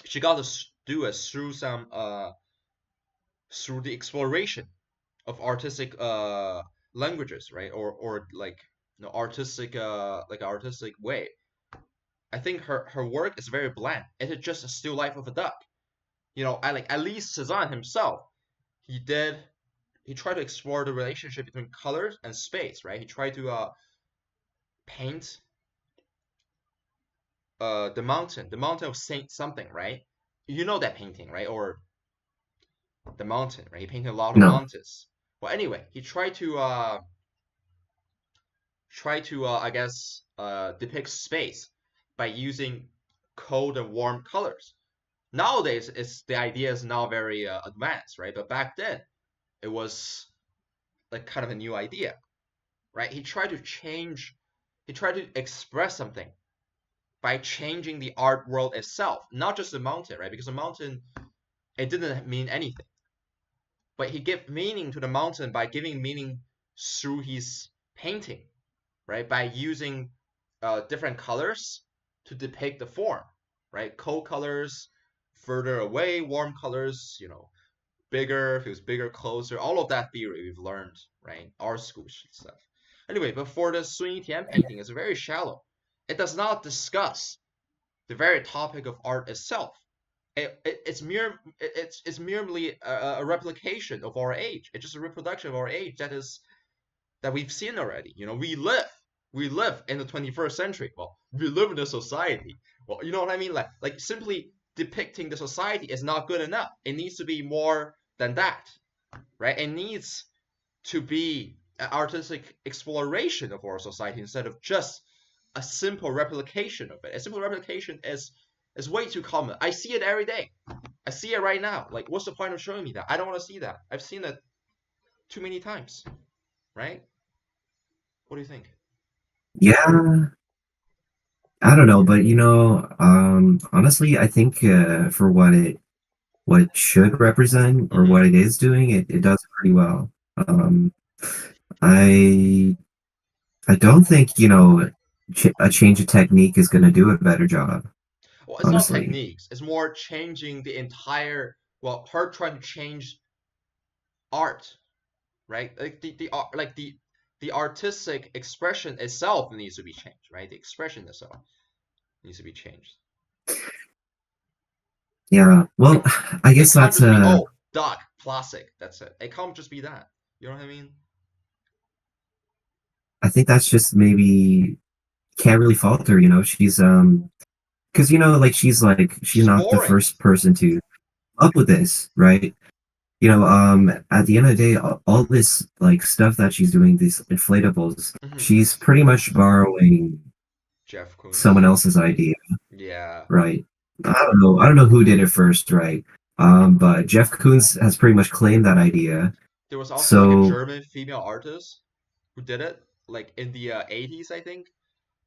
she got to do it through through the exploration of artistic languages, right? Or like artistic way. I think her work is very bland. It is just a still life of a duck. I like at least Cezanne himself. He did. He tried to explore the relationship between colors and space, right? He tried to paint the mountain of Saint something, right? You know that painting, right? Or the mountain, right? He painted a lot of no. mountains. Well, anyway, he I guess depict space by using cold and warm colors. Nowadays, the idea is now very advanced, right? But back then, it was like kind of a new idea, right? He tried to express something by changing the art world itself, not just the mountain, right? Because the mountain, it didn't mean anything, but he gave meaning to the mountain by giving meaning through his painting, right? By using different colors to depict the form, right? Cold colors further away, warm colors, bigger, feels bigger, closer. All of that theory we've learned, right? Art school stuff. Anyway, but for the Yi Tian painting, it's very shallow. It does not discuss the very topic of art itself. It's merely a replication of our age. It's just a reproduction of our age that we've seen already. We live in the 21st century. Well, we live in a society. Well, you know what I mean? Like simply depicting the society is not good enough. It needs to be more than that, right? It needs to be an artistic exploration of our society instead of just a simple replication of it. A simple replication is way too common. I see it every day. I see it right now. Like, what's the point of showing me that? I don't want to see that. I've seen it too many times, right? What do you think? Yeah, I don't know, but honestly, I think for what it should represent or Mm-hmm. what it is doing, it does pretty well. Um, I I don't think, ch a change of technique is going to do a better job, Well, it's not honestly. techniques. It's more changing the entire. Well, her trying to change art, right? Like the artistic expression itself needs to be changed, right? The expression itself needs to be changed. Yeah, well, It I it guess can't that's just be, oh, dark plastic. That's it. It can't just be that. You know what I mean? I think that's just maybe can't really fault her, she's because like she's She's not the boring. first person to up with this, right? At the end of the day, all this like stuff that she's doing, these inflatables, Hmm. she's pretty much borrowing Jeff Koons. someone else's idea, Yeah. right? I don't know who did it first, right? But Jeff Koons has pretty much claimed that idea. There was also like a So German female artist who did it, like in the 80s, I think.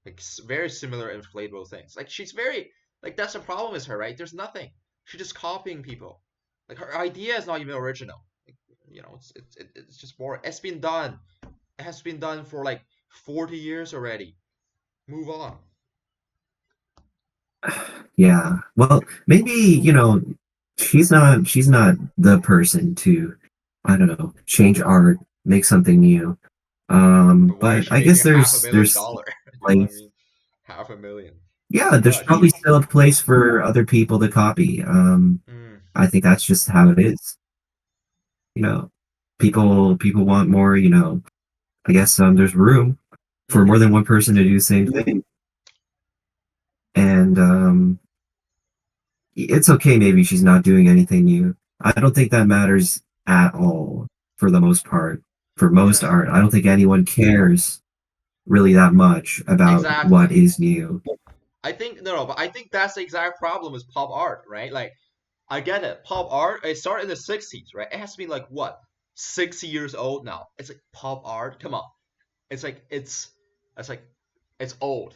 Like very similar inflatable things. Like she's very like that's the problem with her, right? There's nothing. She's just copying people. Like her idea is not even original. Like, it's just boring. It's been done. It has been done for like 40 years already. Move on. yeah, well, maybe she's not the person to I don't know change art, make something new. But why is But she I making guess half a there's million there's dollar? You know what I place. mean? Half a million. Yeah, there's But he. probably still a place for other people to copy. Mm, I think that's just how it is. You know, people want more. I guess there's room for more mm-hmm. than one person to do the same thing, and it's okay. Maybe she's not doing anything new. I don't think that matters at all for the most part. For most Yeah. art, I don't think anyone cares really that much about what Exactly. is new. I think no, but I think that's the exact problem with pop art, right? Like I get it. Pop art, it started in the 60s, right? It has been like what, 60 years old now. It's like pop art. Come on. It's like it's like it's old.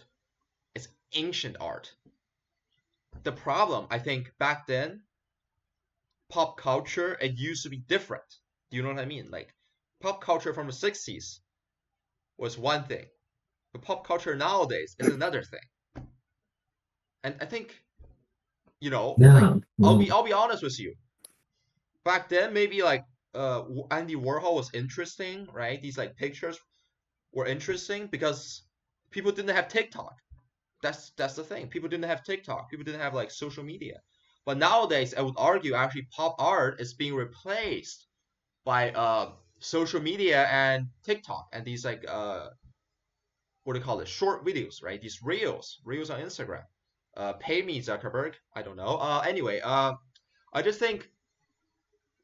It's ancient art. The problem, I think, back then, pop culture, it used to be different. Do you know what I mean? Like pop culture from the 60s was one thing, but pop culture nowadays is another thing. And I think, like Yeah, well, I'll be honest with you. Back then, maybe like Andy Warhol was interesting, right? These like pictures were interesting because people didn't have TikTok. That's the thing. People didn't have TikTok. People didn't have like social media. But nowadays, I would argue actually pop art is being replaced by social media and TikTok and these like what do you call it? Short videos, right? These reels on Instagram. Pay me Zuckerberg. I don't know. Anyway, I just think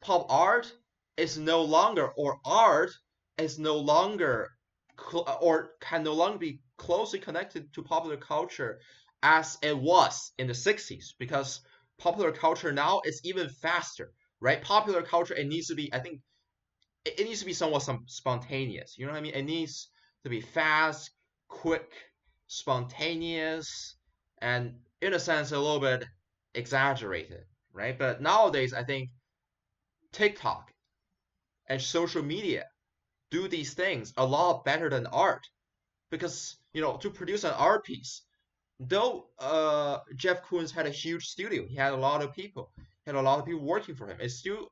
pop art is no longer, or art is no longer, or can no longer be closely connected to popular culture as it was in the 60s, because popular culture now is even faster, right? Popular culture, it needs to be, I think, it needs to be somewhat spontaneous. You know what I mean? It needs to be fast, quick, spontaneous, and in a sense, a little bit exaggerated, right? But nowadays, I think TikTok and social media do these things a lot better than art, because to produce an art piece, though Jeff Koons had a huge studio, he had a lot of people, he had a lot of people working for him, it still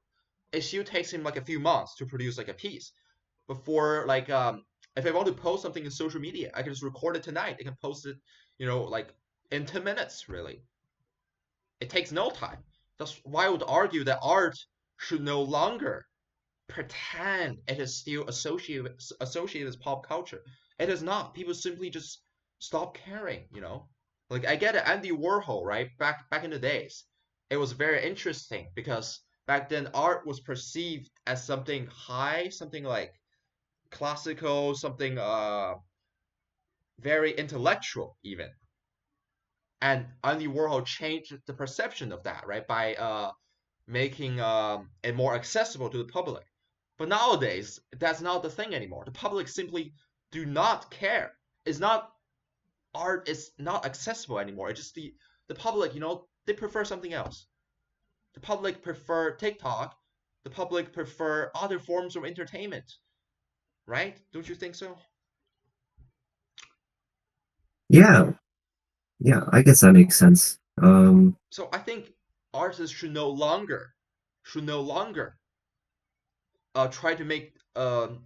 takes him like a few months to produce like a piece before, like, if I want to post something in social media, I can just record it tonight, I can post it, like in 10 minutes, really. It takes no time. That's why I would argue that art should no longer pretend it is still associated with pop culture. It is not. People simply just stop caring. Like I get it, Andy Warhol, right? Back in the days, it was very interesting because back then art was perceived as something high, something like classical, something very intellectual even. And Andy Warhol changed the perception of that, right, by making it more accessible to the public. But nowadays, that's not the thing anymore. The public simply do not care. It's not art is not accessible anymore. It's just the public, they prefer something else. The public prefer TikTok. The public prefer other forms of entertainment, right? Don't you think so? Yeah, yeah, I guess that makes sense. So I think artists should no longer try to make more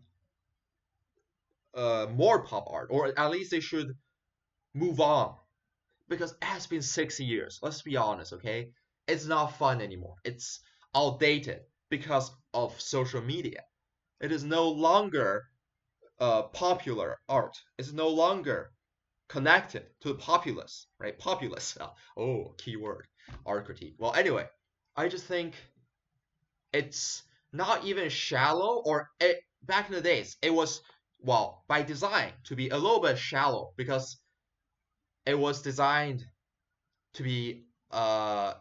pop art, or at least they should move on, because it has been 6 years. Let's be honest, okay? It's not fun anymore. It's outdated because of social media. It is no longer popular art. It's no longer connected to the populace, right? Populace. Oh, keyword. Art critique. Well, anyway, I just think it's not even shallow, or back in the days, it was, well, by design to be a little bit shallow, because it was designed to be uh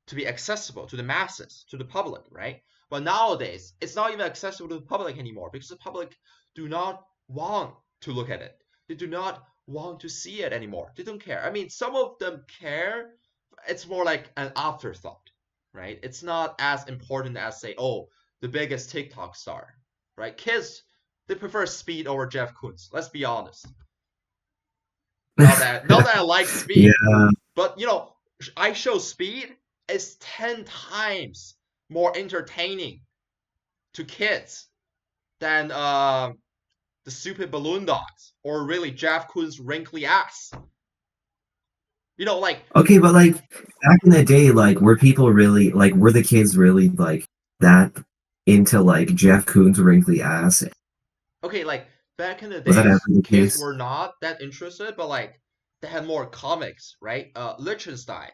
to be accessible to the masses, to the public, right? But nowadays, it's not even accessible to the public anymore, because the public do not want to look at it. They do not want to see it anymore. They don't care. I mean, some of them care. It's more like an afterthought, right? It's not as important as, say, oh, the biggest TikTok star, right? Kids, they prefer Speed over Jeff Koons. Let's be honest. Not that I like Speed, yeah, but I show Speed is 10 times more entertaining to kids than the stupid balloon dogs, or really Jeff Koons' wrinkly ass. Like, okay, but like back in the day, like were the kids really like that into like Jeff Koons' wrinkly ass? okay, like back in the Was that ever days, the kids case? were not that interested, but like they had more comics, right? Liechtenstein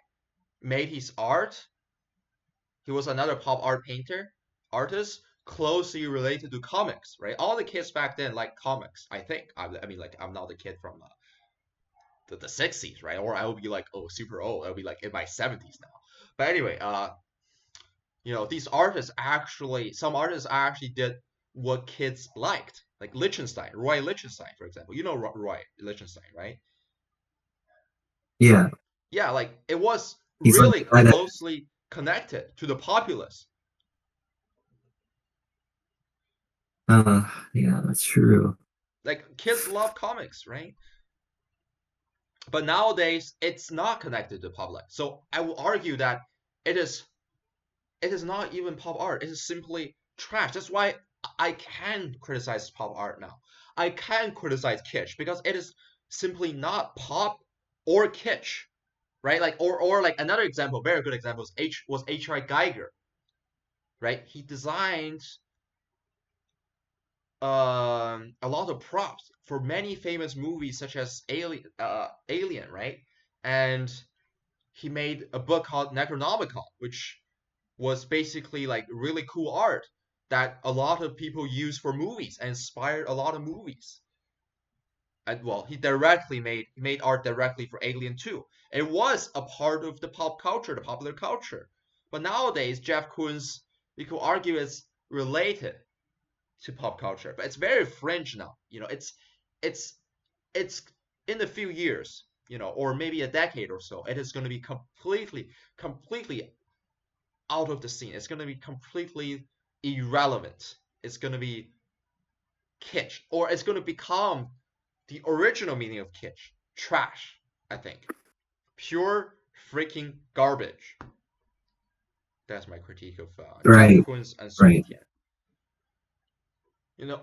made his art. He was another pop art painter, artist, closely related to comics, right? All the kids back then like comics, I think. I mean, like, I'm not a kid from the 60s, right? Or I will be like, oh, super old. I'll be like in my 70s now. But anyway, these artists actually, some artists actually did what kids liked, like Liechtenstein, Roy Liechtenstein, for example. You know Roy Liechtenstein, right? Yeah, Yeah, like it was he's like really the guy that. closely connected to the populace. Yeah, that's true. Like kids love comics, right? But nowadays it's not connected to the public. So I will argue that it is it is not even pop art. It is simply trash. That's why I can criticize pop art now. I can criticize kitsch, because it is simply not pop or kitsch, right? Like, or like another example, very good example, was H.R. Geiger, right? He designed a lot of props for many famous movies such as Alien, right? And he made a book called Necronomicon, which was basically like really cool art that a lot of people use for movies and inspired a lot of movies. And well, he made art directly for Alien 2. It was a part of the pop culture, the popular culture. But nowadays, Jeff Koons, you could argue, is related to pop culture, but it's very fringe now. It's it's in a few years, or maybe a decade or so, it is going to be completely out of the scene. It's going to be completely irrelevant. It's going to be kitsch, or it's going to become the original meaning of kitsch, trash. I think pure freaking garbage. That's my critique of Jeff Right, Koons and Sun right. Yitian.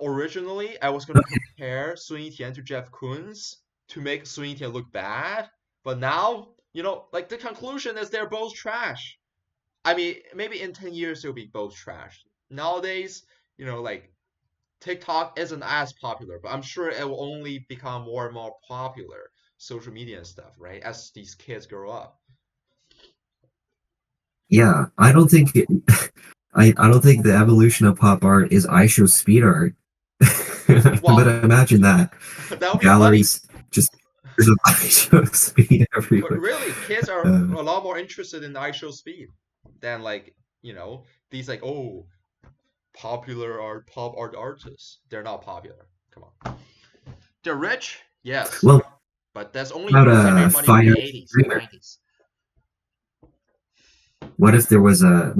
Originally I was gonna compare Sun Yitian to Jeff Koons to make Sun Yitian look bad, but now, like the conclusion is they're both trash. I mean, maybe in 10 years they'll be both trash. Nowadays, like TikTok isn't as popular, but I'm sure it will only become more and more popular, social media and stuff, right? As these kids grow up. Yeah, I don't think I don't think the evolution of pop art is I show speed art. But Well, imagine that. that would be funny. Galleries just there's a show speed But everywhere. really, kids are Uh, a lot more interested in ISO speed than like, these like, oh, popular art, pop art artists. They're not popular. Come on. They're rich, yes, well, but that's only about because they a made money in fine the art 80s and streamer. 90s. What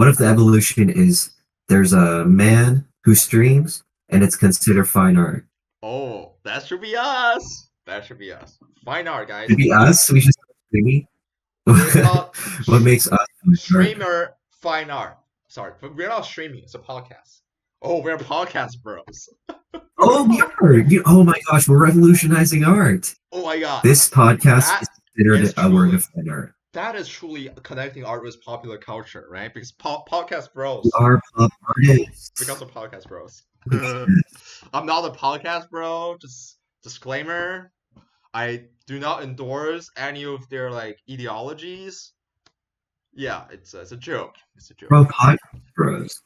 if the evolution is there's a man who streams and it's considered fine art? Oh, that should be us. That should be us. Fine art, guys. Maybe us? We should start streaming. We're called What makes us fine art? streamer fine art. Sorry, but we're not streaming. It's a podcast. Oh, we're podcast bros. Oh, we are. Oh my gosh, we're revolutionizing art. Oh my god, This podcast that is considered is a work truly of fine art. that is truly connecting art with popular culture, right? Because podcast We bros, are pop because artists. of podcast bros. Holy shit. I'm not a podcast bro. Just disclaimer. I do not endorse any of their like ideologies. Yeah, it's a joke. It's a joke. Bro, podcast bros.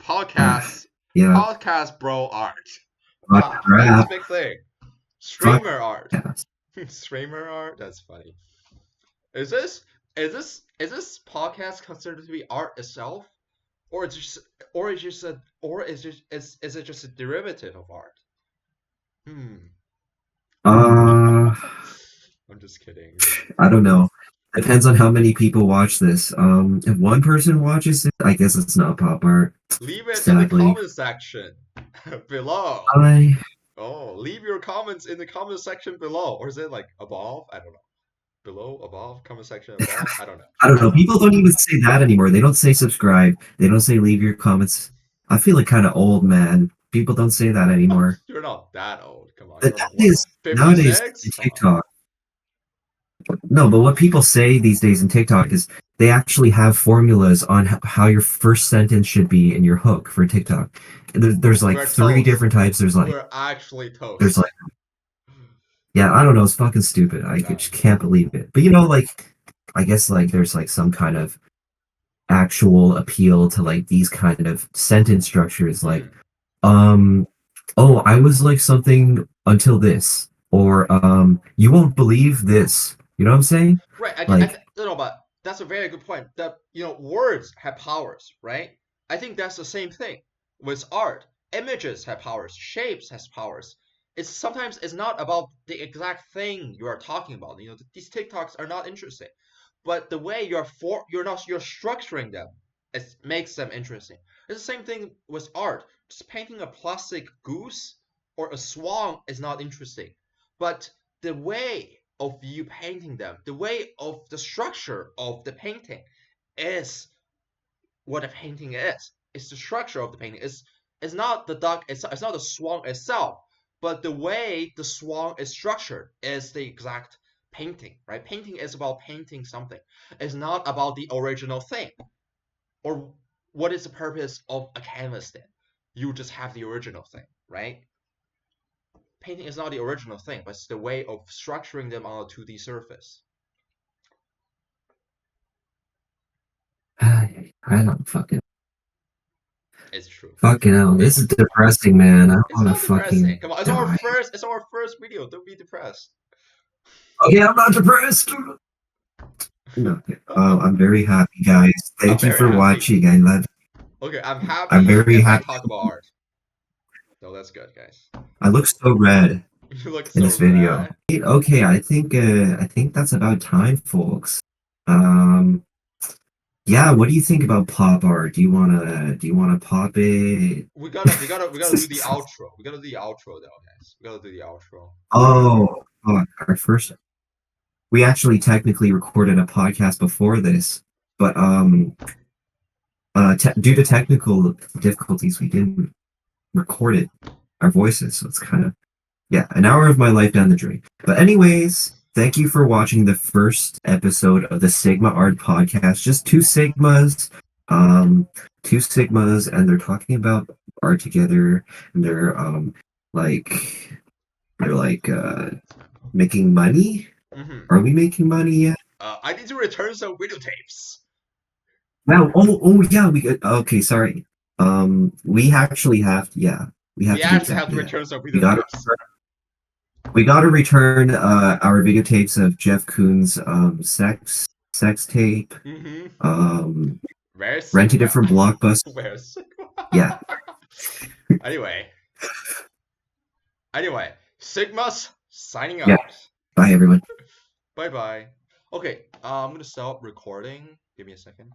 Podcast Yeah, podcast bro art. fuck Wow, that's a rap. big thing. Fuck Streamer art. podcast. Streamer art. That's funny. Is this podcast considered to be art itself, or is just or is just a or is it just a derivative of art? Hmm. Uh, I'm just kidding. I don't know. Depends on how many people watch this. If one person watches it, I guess it's not pop art. Leave it in the Sadly, comment section below. I Oh, leave your comments in the comment section below, or is it like above? I don't know. Below, above, comment section above. I don't know. I don't know. People don't even say that anymore. They don't say subscribe. They don't say leave your comments. I feel like kind of old, man. People don't say that anymore. You're not that old. Come on. But You're like what? nowadays in 56? Come on. TikTok. No, but what people say these days in TikTok is they actually have formulas on how your first sentence should be in your hook for TikTok. There's like We're three toast. different types. We're actually There's toast. like yeah, I don't know. It's fucking stupid. I No. just can't believe it. But like I guess like there's like some kind of actual appeal to like these kind of sentence structures. Like oh, I was like something until this, or you won't believe this. You know what I'm saying? Right. Like No, but that's a very good point. That words have powers, right? I think that's the same thing with art. Images have powers. Shapes has powers. It's not about the exact thing you are talking about. These TikToks are not interesting, but the way you're structuring them, it makes them interesting. It's the same thing with art. Just painting a plastic goose or a swan is not interesting, but the way of you painting them, the way of the structure of the painting is what a painting is. It's the structure of the painting. It's not the duck, it's not the swan itself, but the way the swan is structured is the exact painting, right? Painting is about painting something. It's not about the original thing. Or what is the purpose of a canvas then? You just have the original thing, right? Painting is not the original thing, but it's the way of structuring them on a 2D surface. I don't fucking It's true. hell. This is depressing, man. I It's want to not depressing. fucking Come on, die. it's our first video. Don't be depressed. Okay, I'm not depressed. No, I'm very happy, guys. Thank you very for happy. watching. I love. Okay, I'm happy I'm very if happy. I talk about art. No, that's good, guys. I look so red You look in so this video. red. Okay, I think that's about time, folks. Yeah, what do you think about pop art? Do you wanna pop it? We gotta do the outro. We gotta do the outro though, guys. We gotta do the outro. Oh, fuck. We actually technically recorded a podcast before this, but due to technical difficulties, we didn't record it, our voices. So it's kind of an hour of my life down the drain. But anyways, thank you for watching the first episode of the Sigma Art Podcast. Just two Sigmas, and they're talking about art together, and like they're like making money. Are we making money yet? I need to return some videotapes. Wow. Oh yeah. Okay. Sorry. We actually have. Yeah. We have We to do actually have to exactly that. return some We gotta videotapes. we gotta return our videotapes of Jeff Koons sex tape. Mm-hmm. Um, Where's rented it Sigma? from Blockbuster. Where's Sigma? Yeah. Anyway. Anyway. Sigma's signing Yeah. out. Bye everyone. Bye bye. Okay, I'm gonna stop recording. Give me a second.